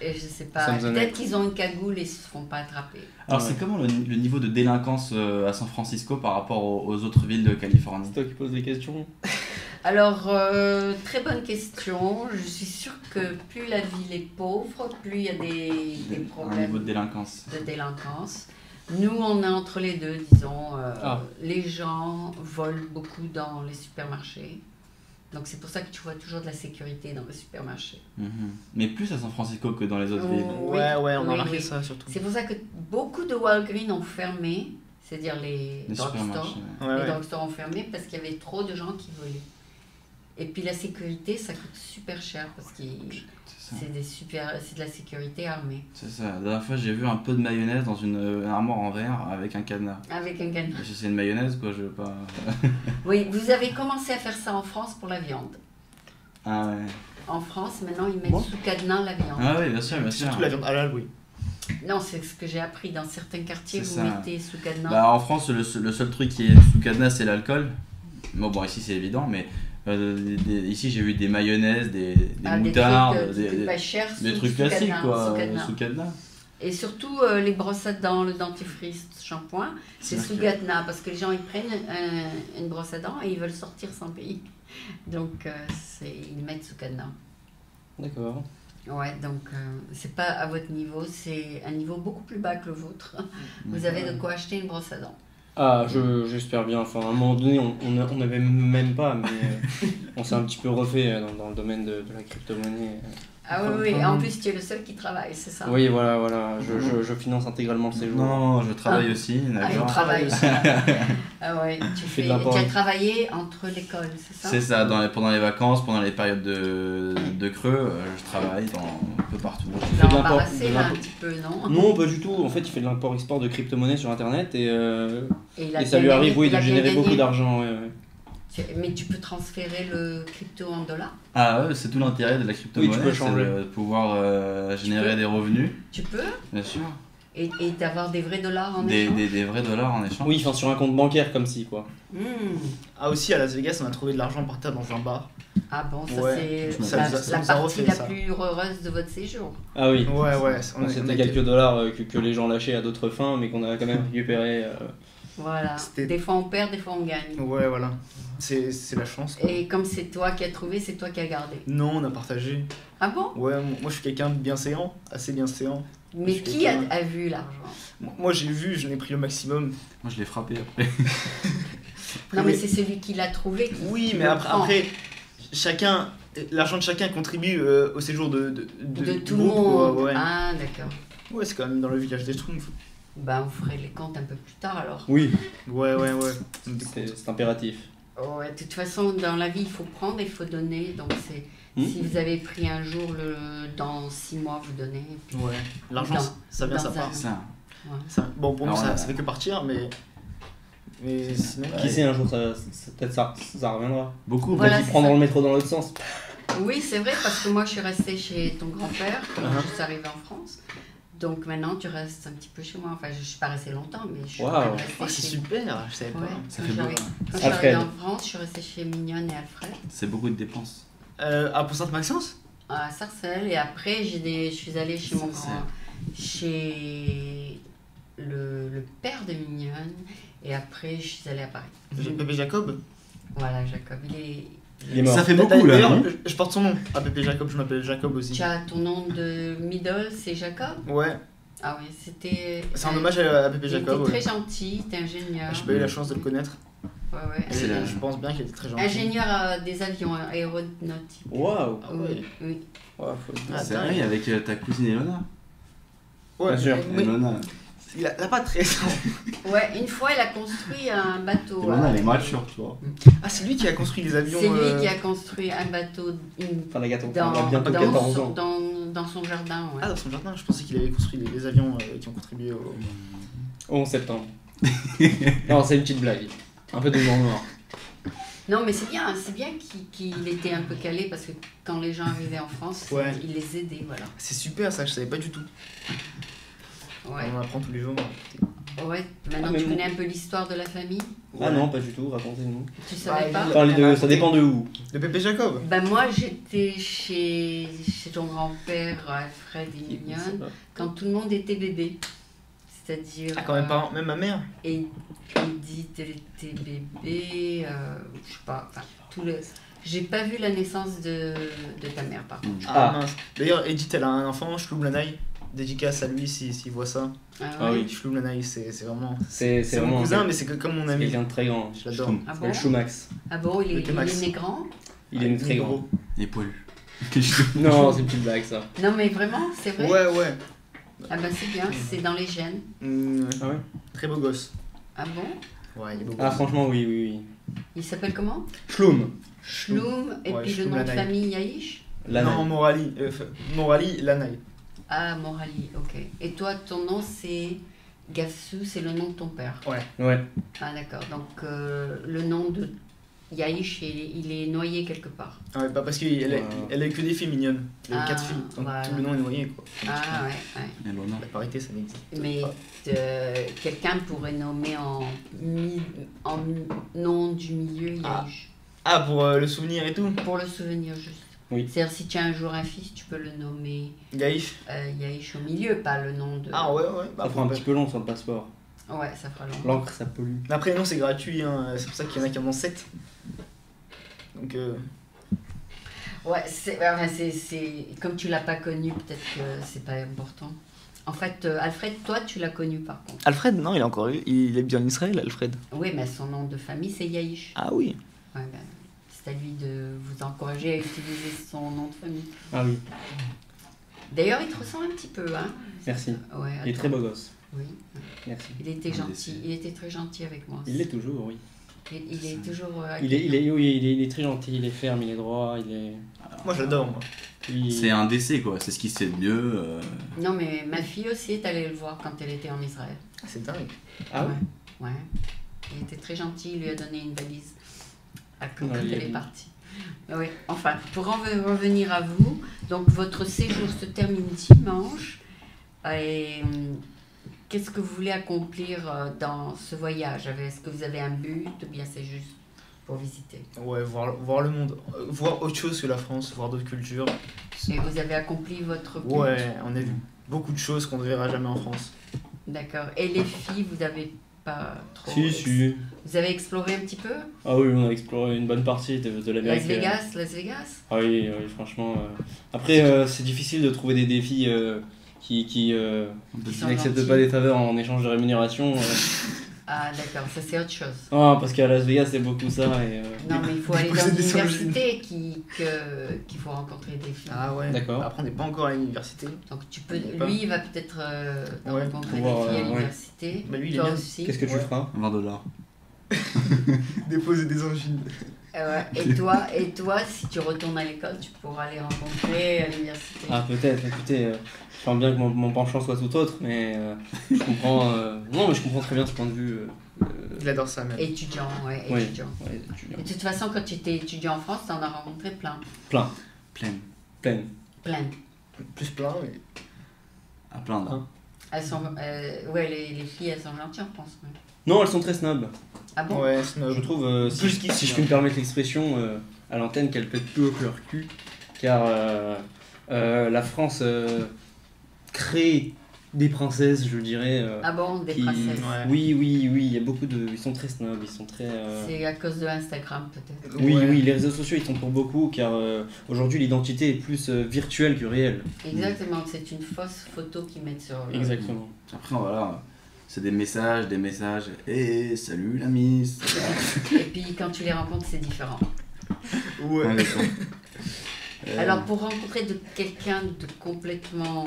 mais je sais pas. Ça me sonnait. Peut-être qu'ils ont une cagoule et ils se font pas attraper. Alors, Ouais. c'est comment le niveau de délinquance à San Francisco par rapport aux autres villes de Californie? C'est toi qui poses des questions. Alors, très bonne question. Je suis sûre que plus la ville est pauvre, plus il y a des Un niveau problèmes de délinquance. de délinquance. Nous, on est entre les deux, disons. Ah. Les gens volent beaucoup dans les supermarchés. Donc, c'est pour ça que tu vois toujours de la sécurité dans les supermarchés. Mhm. Mais plus à San Francisco que dans les autres villes. Oui, Ouais, on a oui, remarqué oui. ça surtout. C'est pour ça que beaucoup de Walgreens ont fermé, c'est-à-dire les Les drugstores. supermarchés. Ouais, Les ouais. drugstores ont fermé parce qu'il y avait trop de gens qui volaient. Et puis la sécurité, ça coûte super cher parce que C'est ça. c'est de la sécurité armée. C'est ça. La dernière fois, j'ai vu un peu de mayonnaise dans une armoire en verre avec un cadenas. Avec un cadenas. C'est une mayonnaise, quoi, je veux pas. Oui, vous avez commencé à faire ça en France pour la viande. Ah ouais. En France, maintenant, ils mettent Bon. sous cadenas la viande. Ah oui, bien sûr, bien sûr. Surtout la viande halal, oui. Non, c'est ce que j'ai appris. Dans certains quartiers, C'est vous ça. mettez sous cadenas. Bah, en France, le seul truc qui est sous cadenas, c'est l'alcool. Bon, ici, c'est évident, mais ici, j'ai vu des mayonnaises, des Ah, moutardes, des trucs pas chers des sous- trucs sous classiques, cadenas, quoi, sous cadenas. sous cadenas. Et surtout, les brosses à dents, le dentifrice, shampoing, c'est C'est sous vrai cadenas parce que les gens ils prennent une brosse à dents et ils veulent sortir sans payer. Donc, ils mettent sous cadenas. D'accord. Ouais, donc c'est pas à votre niveau, c'est un niveau beaucoup plus bas que le vôtre. Vous avez de quoi acheter une brosse à dents. Ah, j'espère bien. Enfin, à un moment donné, on n'avait même pas, mais on s'est un petit peu refait dans le domaine de la crypto-monnaie. Ah oui, oui, et en plus tu es le seul qui travaille, c'est ça? Oui, voilà. Je finance intégralement le séjour. Non, je travaille aussi, Ah, il d'accord. travaille aussi. Ah ouais, fais de l'import. tu as travaillé entre l'école, c'est ça? C'est ça, pendant les vacances, pendant les périodes de creux, je travaille un peu partout. Tu fais l'as de l'import- embarrassé de là un l'import. petit peu, non? Non, pas du tout. En fait, il fait de l'import-export de crypto-monnaies sur Internet et il a ça bien lui arrive, gagné, oui, il de a bien générer beaucoup gagné. d'argent. ouais. Mais tu peux transférer le crypto en dollars? Ah ouais, c'est tout l'intérêt de la crypto-monnaie, Oui, tu peux c'est changer. de pouvoir générer peux. des revenus, Tu peux? bien sûr, Et d'avoir des vrais dollars en des, échange? des vrais dollars en échange. Oui, enfin sur un compte bancaire comme si, quoi. Hmm. Ah, aussi à Las Vegas, on a trouvé de l'argent par terre dans un bar. Ah bon, ça Ouais, c'est ça la, nous a- ça la nous a partie refait la ça. plus heureuse de votre séjour. Ah oui. Ouais, Bon, c'était quelques dollars que les gens lâchaient à d'autres fins, mais qu'on a quand même récupéré. Voilà. C'était- Des fois on perd, des fois on gagne. Ouais, voilà. C'est la chance. Quoi. Et comme c'est toi qui as trouvé, c'est toi qui as gardé. Non, on a partagé. Ah bon? Ouais, moi je suis quelqu'un de bienséant, assez bienséant. Mais Je suis qui a quelqu'un- vu l'argent? Moi j'ai vu, j'en ai pris le maximum. Moi je l'ai frappé après. Non mais c'est celui qui l'a trouvé qui Oui, qui mais le après, prend. chacun, l'argent de chacun contribue au séjour de de tout du le groupe, quoi, monde. ouais. Ah d'accord. Ouais, c'est quand même dans le village des Schtroumpfs. Ben on ferait les comptes un peu plus tard alors. Oui, Ouais. c'est impératif. Ouais, de toute façon, dans la vie, il faut prendre et il faut donner. Donc, c'est si vous avez pris un jour, dans 6 mois, vous donnez. Et puis, Ouais. L'argent, Dans- ça vient, ça dans part. un- Ça. ouais. Bon, pour nous, Alors, ça fait que partir, mais sinon. Qui sait, un jour, peut-être ça reviendra. Beaucoup. Voilà, Vas-y, c'est prendre ça. le métro dans l'autre sens. Oui, c'est vrai, parce que moi, je suis restée chez ton grand-père quand Uh-huh. je suis arrivée en France. Donc, maintenant, tu restes un petit peu chez moi. Enfin, je ne suis pas restée longtemps, mais je suis Waouh. quand même restée Oh, c'est chez super, je savais Ouais. pas. Ça Quand fait je suis beau, arrivée- hein. Quand je suis Alfred. arrivée en France, je suis restée chez Mignonne et Alfred C'est beaucoup de dépenses. Pour Sainte-Maxence à Sarcelles. Et après, je suis allée chez mon Sarcelles. grand... Chez le père de Mignonne. Et après, je suis allée à Paris. Pépé Jacob. Voilà, Jacob. Il est mort. Ça fait beaucoup là, D'ailleurs, non je porte son nom. Ah, Pépé Jacob, je m'appelle Jacob aussi. Tu as ton nom de middle, c'est Jacob? Ouais, Ah oui, c'était... c'est un hommage à Pépé Il Jacob. était Ouais. très gentil, t'es ingénieur. J'ai pas eu la chance de le connaître. Ouais, ouais. C'est la- Je pense bien qu'il était très gentil. Ingénieur des avions aéronautiques. Waouh. Ah ouais. Oui, oui. Ouais, faut se dire. Ah, C'est dingue. vrai, avec ta cousine Elona. Ouais, Bien sûr. mais Elona, il a pas très. Ouais, une fois, il a construit un bateau. Elona, elle est mature, tu vois. Ah, c'est lui qui a construit les avions. C'est lui qui a construit un bateau Enfin, la gâteau. dans, Elle a bientôt dans 14 son, ans. dans son jardin, ouais. Ah, dans son jardin, je pensais qu'il avait construit des avions qui ont contribué au. Au 11 septembre. Non, c'est une petite blague. Un peu d'humour noir. Non, mais c'est bien qu'il était un peu calé parce que quand les gens arrivaient en France, Ouais. il les aidait, voilà. C'est super ça, je savais pas du tout. Ouais, On apprend tous les jours. ouais. Maintenant, Ah, mais tu bon. connais un peu l'histoire de la famille? Ah non, pas du tout, racontez-nous. Tu savais Bah, pas? Parlez de, ça dépend de où. De Pépé Jacob. Ben moi, j'étais chez ton grand-père, Alfred et Mignonne, quand tout le monde était bébé. C'est-à-dire... Ah, quand même pas, même ma mère. Et Edith, elle était bébé, je sais pas, enfin, tout le... J'ai pas vu la naissance de ta mère, par contre. Ah, Ah. mince. D'ailleurs, Edith, elle a un enfant, Shloum Lanaï. Dédicace à lui s'il voit ça. Ah oui. Shloum Lanaï, c'est vraiment. C'est C'est mon vraiment cousin, mais c'est comme mon c'est ami. quelqu'un de très grand. Je l'adore. Ah C'est bon? le Choumax. Ah bon, il Avec le est Max. né grand? Il est très grand. Et poilu. Non, c'est une petite blague ça. Non mais vraiment, c'est vrai? Ouais, ouais. Ah ben c'est bien, c'est dans les gènes. Ah ouais. Très beau gosse. Ah bon? Ouais, il est beau Ah gosse. franchement oui, oui, oui. Il s'appelle comment? Shloum. Shloum, et Ouais, puis le Shloum nom de Lanaï. famille Yaïch? Non, Morali Lanaï. Ah, Morali, ok. Et toi, ton nom c'est Gassou, c'est le nom de ton père? Ouais. Ah d'accord, donc le nom de Yaïch, il est noyé quelque part. Ouais, pas parce qu'elle elle a eu que des filles mignonnes. Elle a eu Ah, 4 filles. Donc voilà. tout le nom est noyé, quoi. Ah ouais. Et l'honneur. La parité, ça n'existe Mais pas. quelqu'un pourrait nommer en nom du milieu Ah. Yaïch. Ah, pour le souvenir et tout. Pour le souvenir juste. Oui. C'est-à-dire si tu as un jour un fils, tu peux le nommer Gaïf. Yaïch au milieu, pas le nom de... Ah, ouais, ouais. Ça fera un petit peu long sur le passeport. Ouais, ça fera longtemps. L'encre ça pollue. Après, non, c'est gratuit. Hein. C'est pour ça qu'il y en a qui en ont 7. Donc, Ouais, c'est comme tu l'as pas connu, peut-être que c'est pas important. En fait, Alfred, toi, tu l'as connu par contre. Alfred, non, il a encore eu. Il est bien en Israël, Alfred. Oui, mais son nom de famille, c'est Yaïch. Ah oui. Ouais, ben, c'est à lui de vous encourager à utiliser son nom de famille. Ah oui. D'ailleurs, il te ressemble un petit peu, hein? Merci. Ouais, Il est attends. très beau gosse. Oui, Merci. il était Ah, gentil. Il était très gentil avec moi. Il l'est toujours, oui. Il est toujours. Il est très gentil, il est ferme, il est droit, il est. Moi, j'adore, moi. C'est un décès quoi, c'est ce qui se fait de mieux. Non, mais ma fille aussi est allée le voir quand elle était en Israël. Ah, c'est dingue. Ah ouais. Ouais. Il était très gentil, il lui a donné une valise quand Ouais, il elle a est dit. partie. Oui, enfin, pour en revenir à vous, donc votre séjour se termine dimanche. Et qu'est-ce que vous voulez accomplir dans ce voyage? Est-ce que vous avez un but ou bien c'est juste pour visiter? Ouais, voir le monde. Voir autre chose que la France, voir d'autres cultures. Et vous avez accompli votre but? Ouais, on a vu beaucoup de choses qu'on ne verra jamais en France. D'accord. Et les filles, vous avez pas trop... Si. Vous avez exploré un petit peu? Ah oui, on a exploré une bonne partie de l'Amérique. Las Vegas? Ah oui, oui, franchement. Après, c'est difficile de trouver des défis qui sont n'acceptent gentils. pas des faveurs en échange de rémunération. Ah d'accord, ça c'est autre chose. Non, parce qu'à Las Vegas, c'est beaucoup ça. Et, Non mais il faut aller dans Déposer une des université qu'il faut rencontrer des filles. Ah ouais. D'accord. Après, on n'est pas encore à l'université. Donc tu peux, Je sais pas. lui il va peut-être Ouais, rencontrer pouvoir, des filles à ouais. l'université. Bah, lui, il est Toi bien. aussi. Qu'est-ce que tu Ouais. feras? 20$. Déposer des angines. Ouais. Et toi, si tu retournes à l'école, tu pourras les rencontrer à l'université. Ah, peut-être, écoutez, je sens bien que mon penchant soit tout autre, mais je comprends. Non, mais je comprends très bien ce point de vue. Il adore ça, même. Étudiant, ouais, Ouais. étudiant. Ouais, étudiant. Et de toute façon, quand tu étais étudiant en France, tu en as rencontré plein. Plein, Pleine. pleine. Plein. Plus plein, mais. À plein là. Hein. Elles sont, ouais, les filles, elles sont gentilles en France. Ouais. Non, elles sont très snobs. Ah bon? Ouais, snob. Je trouve, Plus si qu'ici, je hein. puis me permettre l'expression à l'antenne, qu'elles pètent plus haut que leur cul, car la France crée des princesses, je dirais. Ah bon, des qui- princesses. Ouais. Oui, il y a beaucoup de. Ils sont très snobs, ils sont très. C'est à cause de Instagram peut-être. Oui, Ouais. oui, les réseaux sociaux ils sont pour beaucoup, car aujourd'hui l'identité est plus virtuelle que réelle. Exactement, c'est une fausse photo qu'ils mettent sur le... Exactement. Après voilà, c'est des messages. Et salut la miss. Et puis quand tu les rencontres, c'est différent. Ouais. Ouais, d'accord. Alors pour rencontrer quelqu'un de complètement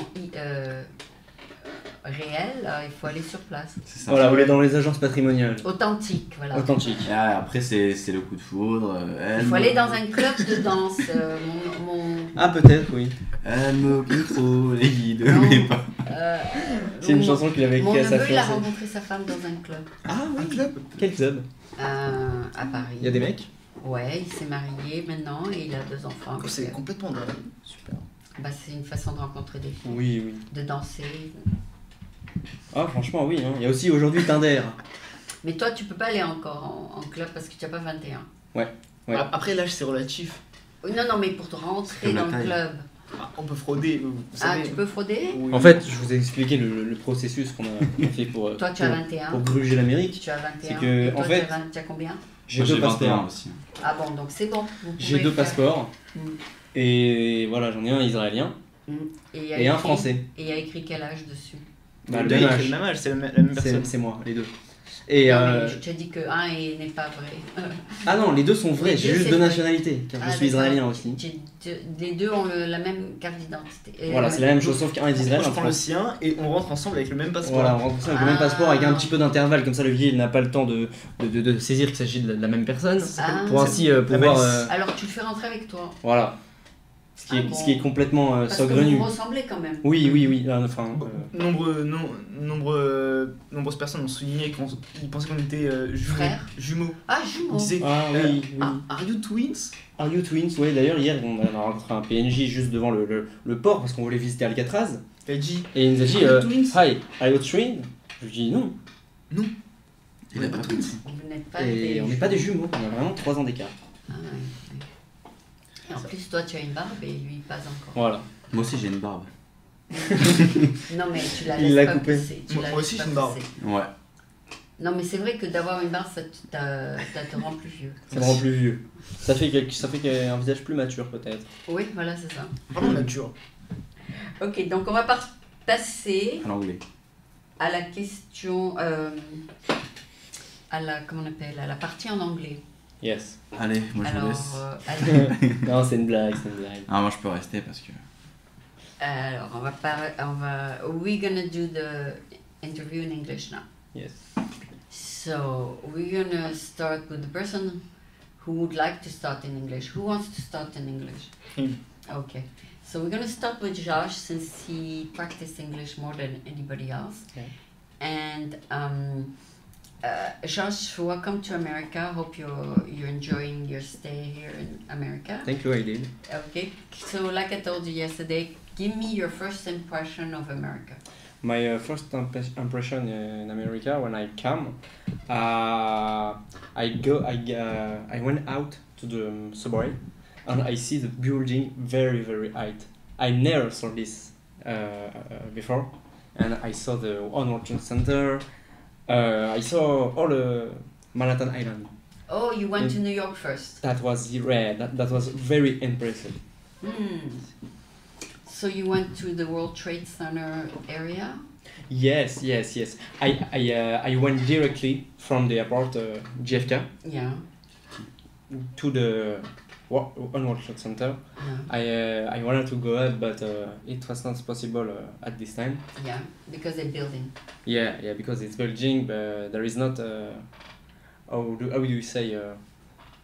réel, il faut aller sur place. C'est ça. Voilà, vous êtes dans les agences patrimoniales. Authentique, voilà. Authentique. Et après c'est le coup de foudre. Il faut aller dans un club de danse. Ah, peut-être, oui. Elle me contrôle et guide Non. mes pas. C'est une mon- chanson qu'il avait Mon écrite à sa neveu, il a fiancée. rencontré sa femme dans un club Ah, Un oui. club. Quel club? à Paris. Il y a des mecs? Ouais, il s'est marié maintenant et il a 2 enfants. avec C'est elle. complètement dingue. Super. Bah, c'est une façon de rencontrer des filles, Oui, oui. de danser. Ah, franchement, oui. Hein. Il y a aussi aujourd'hui Tinder. Mais toi, tu peux pas aller encore en club parce que tu n'as pas 21. Ouais. Après, l'âge, c'est relatif. Non, non, mais pour te rentrer comme la dans le taille. club. On peut frauder, vous Ah, savez. tu peux frauder? Oui. En fait, je vous ai expliqué le processus qu'on a fait pour, Toi, tu as 21. pour gruger l'Amérique. Tu as 21. C'est que, Et toi, en fait, tu as combien? J'ai Moi, deux j'ai 21 passeports. aussi. Ah bon, donc c'est bon. vous J'ai pouvez deux faire. passeports. Mm. Et voilà, j'en ai un israélien Mm. Et, il y a et un écrit- français. Et il y a écrit quel âge dessus? Bah, Les le deux, même ils ont âge. le même âge, c'est la même personne. C'est moi, les deux. Et Non, mais je t'ai dit que un n'est pas vrai. ah non, les deux sont vrais, Les j'ai deux, juste c'est deux vrai. nationalités, car Ah, je suis d'accord. israélien aussi. Les deux ont la même carte d'identité. Et Voilà, c'est la même chose, sauf qu'un est d'Israël, Moi, un je prends le France. sien et on rentre ensemble avec le même passeport. Voilà, on rentre ensemble avec le même Ah. passeport avec un petit peu d'intervalle, comme ça le vieil n'a pas le temps de saisir qu'il s'agit de la même personne. Ah. Pour ainsi pouvoir. malice. Alors tu le fais rentrer avec toi. Voilà. Ce qui est, Ah ce qui est bon. complètement Parce que saugrenu. vous ressemblez quand même. Oui, oui, oui. Enfin, Nombreuses personnes ont souligné qu'ils pensaient qu'on était Frères. jumeaux. Ah, Ils jumeaux. disaient ah oui, oui. Are you twins? Are you twins? Oui, d'ailleurs, hier, on a rencontré un PNJ juste devant le port parce qu'on voulait visiter Alcatraz. Elle a dit Et il nous a dit Are you twins? Hi, are you twins? Je lui ai dit non. Il a pas de twins. Vous n'êtes pas Et des on n'est pas des jumeaux, on a vraiment 3 ans d'écart. Ah, ouais. Et en plus, toi, tu as une barbe et lui, pas encore. Voilà. Moi aussi, j'ai une barbe. Non, mais tu la Il laisses l'a pas coupé. pousser. Tu Moi la aussi, laisses j'ai pas une barbe. pousser. Ouais. Non, mais c'est vrai que d'avoir une barbe, ça te rend plus vieux. Ça me rend plus vieux. Ça fait un visage plus mature peut-être. Oui, voilà, c'est ça. vraiment nature. Ok, donc on va passer À l'anglais. à la question, comment on appelle, à la partie en anglais. Yes. Allez, moi je vous Alors, laisse. allez. Non, c'est une blague, c'est une blague. Ah, moi je peux rester parce que. Alors, we're gonna do the interview in English now. Yes. So we're gonna start with the person who would like to start in English. Who wants to start in English? Him. Okay. So we're gonna start with Josh since he practiced English more than anybody else. Okay. And Josh, welcome to America. Hope you're enjoying your stay here in America. Thank you, I did. Okay. So like I told you yesterday, give me your first impression of America. My first impression in America when I come, I went out to the subway and I see the building very very high. I never saw this before, and I saw the World Trade Center. I saw all the Manhattan Island. Oh, you went to New York first. That was rare. That was very impressive. Hmm. So you went to the World Trade Center area? Yes. I went directly from the airport JFK Yeah. to the World Trade Center. Yeah. I wanted to go up, but it was not possible at this time. Yeah. Because they're building. Yeah, because it's Beijing, but there is not how do you say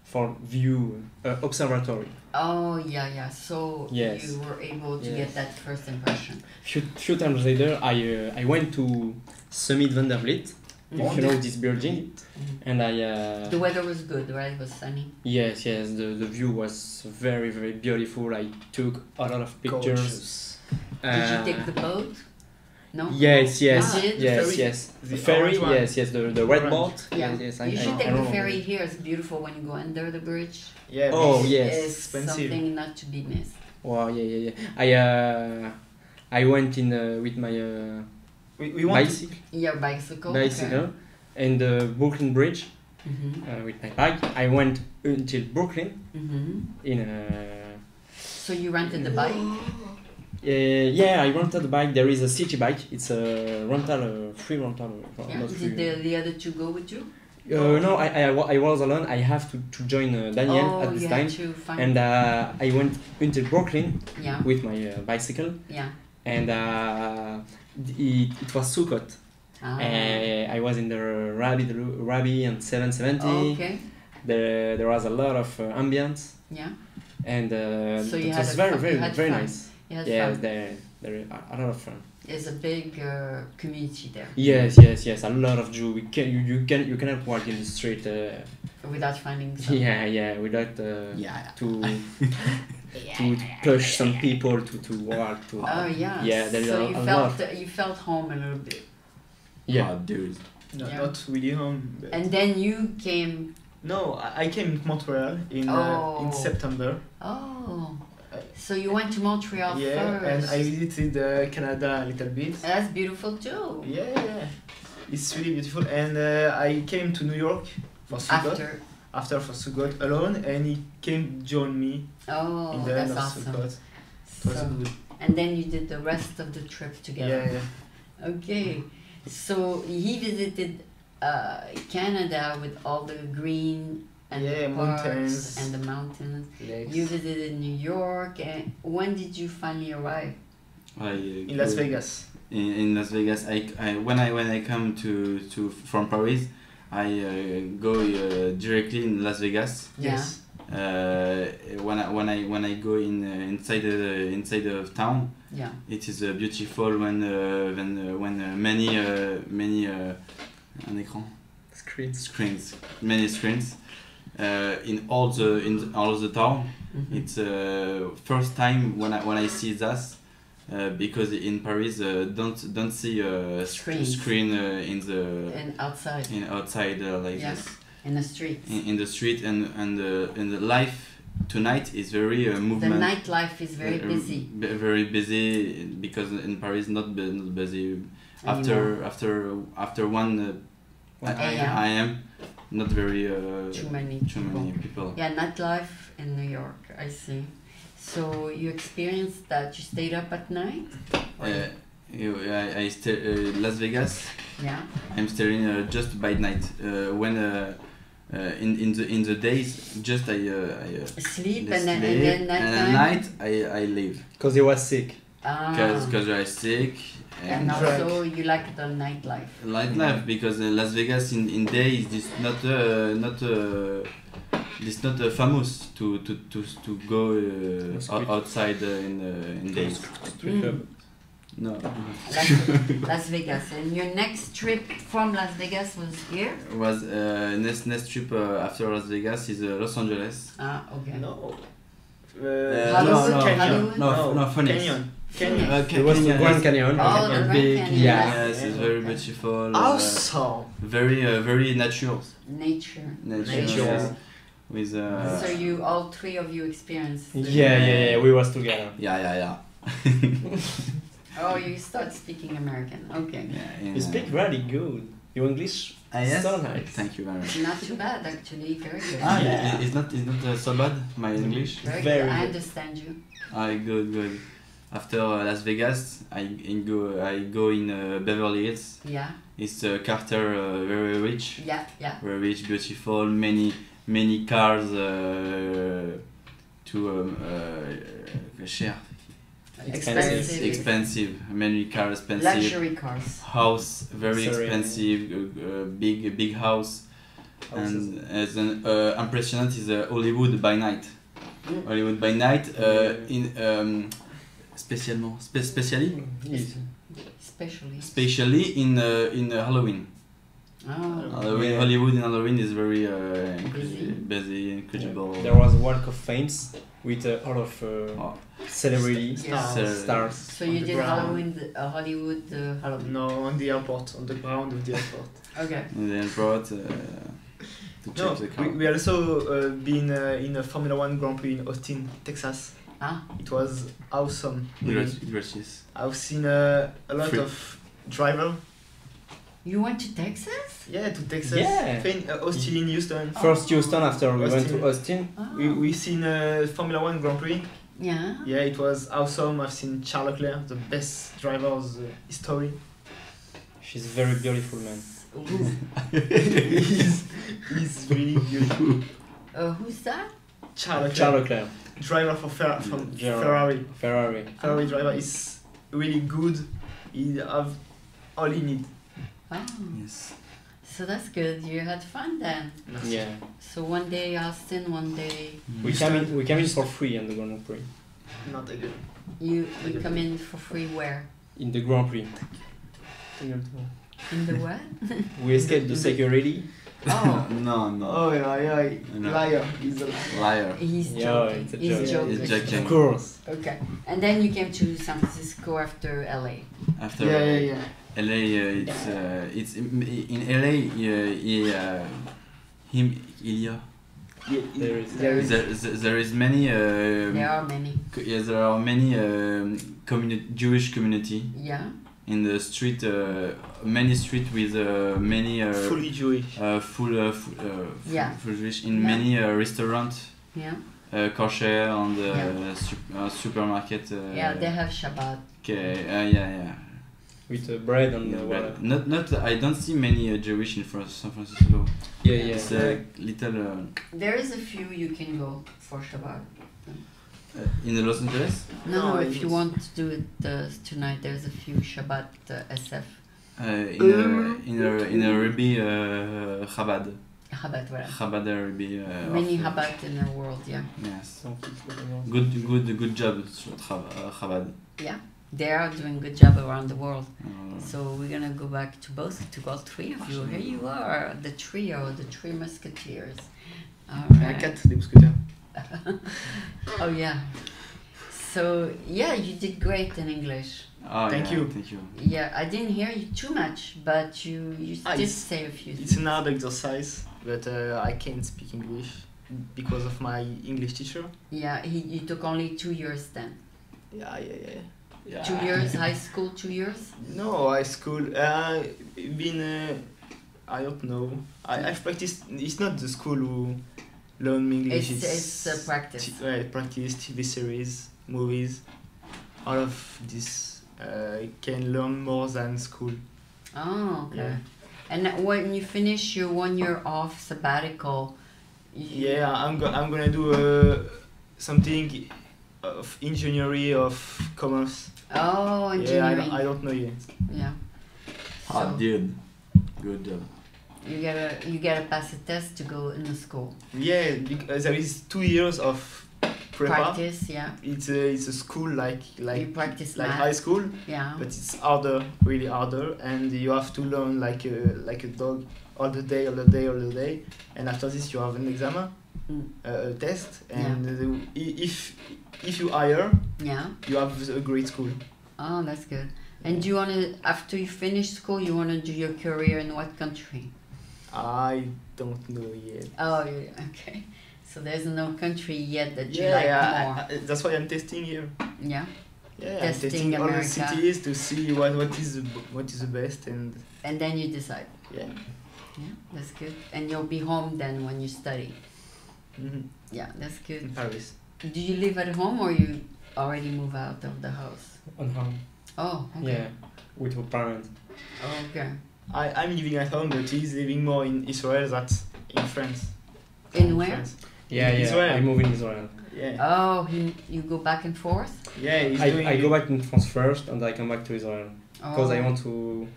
for view observatory. Oh, yeah. So Yes. you were able to Yes. get that first impression. Few times later, I went to Summit Vanderbilt. If you know this building, and The weather was good, right? It was sunny. yes, the view was very very beautiful. I took a lot of pictures. Gorgeous. Did you take the boat? No? Yes, Ah, did? yes. The The ferry, orange one. yes, the red Orange. boat. Yeah. Yes, You should take the remember. ferry here. It's beautiful when you go under the bridge. Yeah, Oh, but yes. It's expensive. something not to be missed. Wow, yeah. I went in with my we want bicycle, Your bicycle? and the Brooklyn Bridge Mm-hmm. with my bike. I went until Brooklyn Mm-hmm. in. So you rented the bike? Yeah, I rented the bike. There is a city bike. It's a rental, free rental. Yeah. Not free. Did the other two go with you? No, I was alone. I have to join Daniel at this you time, had to find... and I went until Brooklyn Yeah, with my bicycle, yeah. and it was Sukkot. Ah. I was in the Rabbi and 770. Okay, There was a lot of ambience, yeah. and So you it had was a very fun- very you had very fun. nice. You had Yeah, fun. there a lot of fun. There's a big community there Yes, a lot of Jew. You cannot walk in the street. without finding some. Yeah, without Yeah. to push some people to walk to. Oh yeah. Yeah, there's so a lot. you felt home a little bit, Yeah. Oh, dude. No, Yeah. not really home. But and then you came. no, I came in Montreal in Oh. September. Oh, so you went to Montreal Yeah, first. and I visited Canada a little bit. That's beautiful too. Yeah, it's really beautiful. And I came to New York for Sukkot. After for Sukkot alone, and he came join me in Oh, the end that's of awesome. Sukkot. It was So, good. and then you did the rest of the trip together. Yeah. Okay, so he visited Canada with all the green and Yeah, the parks mountains. and the mountains. Lakes. You visited New York, and when did you finally arrive? In Las Vegas. In Las Vegas, when I come to from Paris, I go directly in Las Vegas. Yes. When I go inside of town, Yeah. it is beautiful when many un écran screens, many screens in all the town. Mhm. It's first time when I see that. Because in Paris, don't see a Screens. screen in the And outside, outside like Yeah. this in the streets. in the street, and the life tonight is very The movement. nightlife is very busy. Very busy because in Paris not busy Anymore. after 1 AM. AM, not very Too many too many people. Yeah, nightlife in New York. I see. So you experienced that? You stayed up at night? I stay Las Vegas. Yeah. I'm staying just by night. When in the days, just I Sleep sleep, and then and at nighttime? night I leave Because he was sick. because I sick And and also you like the nightlife. nightlife because Las Vegas in days is it's not famous to go outside in days. Street club. No. Las Vegas. And your next trip from Las Vegas was here? Was next trip after Las Vegas is Los Angeles. Ah, okay. No. Hollywood? Hollywood? No, Phoenix. Canyon. Phoenix. It was the Grand Canyon. Oh, the and Grand big, Canyon. yeah. Yes, it's very beautiful. Awesome. Very natural. Nature. Nature. Yes. With So you, all three of you experienced the- Yeah, we was together. yeah. Oh, you start speaking American. Okay. Yeah, You speak really good. Your English yes. so nice. Thank you very much. Not too bad, actually. Very good. Yeah. It's not so bad my English. Very Very good. I good. understand you. Good. After Las Vegas, I go in Beverly Hills. Yeah. It's Carter, very rich, Yeah. very rich, beautiful, many cars cher. Expensive. Expensive, many cars expensive. Luxury cars. House very Sorry. expensive, big house, and as an impressionant is Hollywood by night. Mm. Hollywood by night in specially Yes. Especially. in Halloween. Oh. Yeah. Hollywood in Halloween is very Busy. busy, incredible. There was a Walk of Fames with all of Oh. celebrities, Yeah. stars. So On you the did ground. Hollywood Halloween. No, on the airport, on the ground of the airport. Okay. And then brought to No, check the car. we also been in a Formula One Grand Prix in Austin, Texas. Ah. It was awesome. Really. Gracias. I've seen a lot Free. of driver. You went to Texas? Yeah, to Texas. Yeah. Austin, Houston. First Houston, after we went to Austin. Austin. We seen Formula One Grand Prix. Yeah. Yeah, it was awesome. I've seen Charles Leclerc, the best driver of the history. She's very beautiful, man. Who? he's really beautiful. Who's that? Charles Leclerc, Charles Leclerc, driver for from Gerard. Ferrari. Ferrari. Ferrari driver is really good. He have all he need. Oh. Yes. So that's good. You had fun then. Yeah. So one day Austin, one day We came in for free in the Grand Prix. Not a good. you come in for free where? In the Grand Prix. In the what? We escaped the security. Oh, No, no. Oh yeah, No. liar. He's a Liar. he's Yeah, joking. it's a He's joke. joking. It's joking. Of course. Okay. And then you came to San Francisco after LA. After yeah. LA, it's in LA. Il y a there is many. There are many. There are many Jewish community Yeah. in the street. Many street with many fully Jewish. Yeah. full Jewish in Yeah. many restaurant, Yeah. kosher and Yeah. supermarket. Yeah, they have Shabbat. Okay, yeah. With bread and Yeah, water. but not. I don't see many Jewish in San Francisco. Yeah. It's little There is a few you can go for Shabbat. in the Los Angeles. No, No, if you it's- want to do it tonight, there's a few Shabbat SF. In a Rabbi Chabad. Chabad, voilà. Chabad Rabbi. Many Chabad in the world, yeah. Yes. San Francisco. Good job, Chabad. Yeah, they are doing good job around the world. Uh, So we're gonna go back to all three of you. Here you are, the trio, the three musketeers. All Il y a right. 4 des mousquetaires. Oh yeah. So yeah, you did great in English. Thank you. Thank you. Yeah, I didn't hear you too much, but you did it's- say a few It's things. an hard exercise, but I can't speak English because of my English teacher. Yeah, you took only 2 years then. Yeah. 2 years, high school, 2 years? No, high school. I don't know. I've practiced. It's not the school who learn me English. It's a practice. Practice, TV series, movies. All of this can learn more than school. Oh, okay. Yeah. And when you finish your 1 year off sabbatical, Yeah, I'm gonna do something of engineering of commerce. Oh, Yeah, engineering. I don't know yet. Yeah. Hard So dude. Good job. you gotta pass a test to go in the school. Yeah, because there is 2 years of prepa. Practice, yeah. It's a school like You practice like math. high school, Yeah. but it's harder, really harder, and you have to learn like a dog all the day. And after this, you have an exam, Mm. a test, and if you hire, Yeah. you have a great school. Oh, that's good. And do you wanna, after you finish school, you wanna do your career in what country? I don't know yet. Oh, yeah, okay. So there's no country yet that you Yeah, like yeah, more. that's why I'm testing here. Yeah. Yeah, I'm Testing testing all the America. cities to see what is the best, and And then you decide. yeah. Yeah, that's good. And you'll be home then when you study. Mhm. Yeah, that's good. In Paris. Do you live at home or you already move out of the house? On home. Oh, okay. Yeah. With your parents. Oh, okay. I'm living at home, but he's living more in Israel than in France. In where? France. Yeah, In yeah. Israel. I move in Israel. Yeah. Oh, you go back and forth? Yeah, he's doing. I go back in France first and I come back to Israel. Because I Oh, want to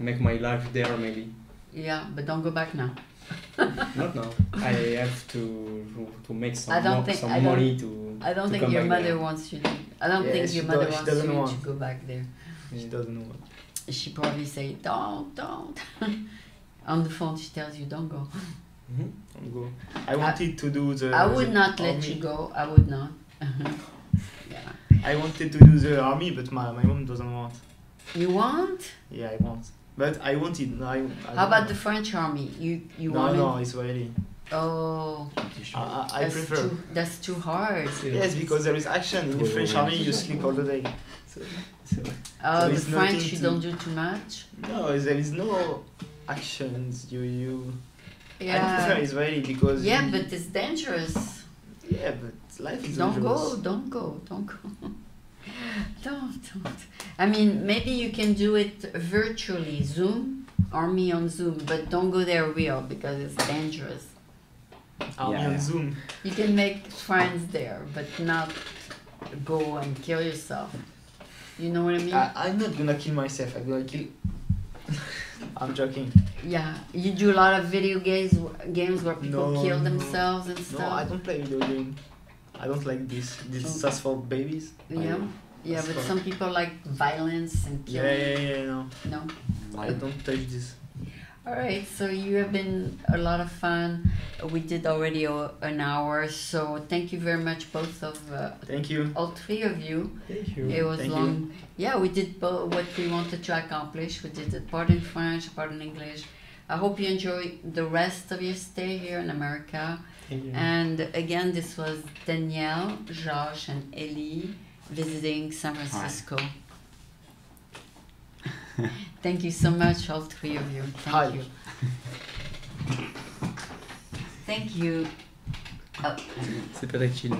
make my life there maybe. Yeah, but don't go back now. Not now. I have to make some, I don't think- I don't- money to. I don't to think come your back mother there. wants you to. I don't Yeah, think she your mother she wants doesn't you want. to go back there. She doesn't know. She probably say, don't. On the phone, she tells you, don't go. Mhm. Don't go. I wanted to do the. I would the not let army. you go. I would not. Yeah. I wanted to do the army, but my mom doesn't want. You want? Yeah, I want. But I wanted. No, I How about the French army? You No, want no, Israeli. Oh, I that's prefer. that's too hard. Yes, because there is action. In the French army, you sleep all the day. So Oh, the it's French, nothing you to- don't do too much. no, there is no actions. You. I prefer Yeah. Israeli because. Yeah, but it's dangerous. Yeah, but life is Don't go, dangerous. don't go. Don't. I mean, maybe you can do it virtually, Zoom, army on Zoom, but don't go there real because it's dangerous. Army Yeah. on Zoom. You can make friends there, but not go and kill yourself. You know what I mean? I'm not gonna kill myself. I'm gonna kill I'm joking. Yeah, you do a lot of video games where people No, kill no. themselves and No, stuff. I don't play video game. I don't like this. This is just for babies. Yeah, yeah, That's but fun. some people like violence and Yeah, killing. yeah, yeah, no. No. I don't touch this. All right, so you have been a lot of fun. We did already an hour, so thank you very much, both of Thank you. all three of you. Thank you. It was Thank long. Yeah, we did what we wanted to accomplish. We did it part in French, part in English. I hope you enjoy the rest of your stay here in America. Thank you. And again, this was Danielle, Josh, and Ellie visiting San Francisco. Thank you so much, all three of you. Thank Hi. you. Thank you. Oh. C'est pas tactile.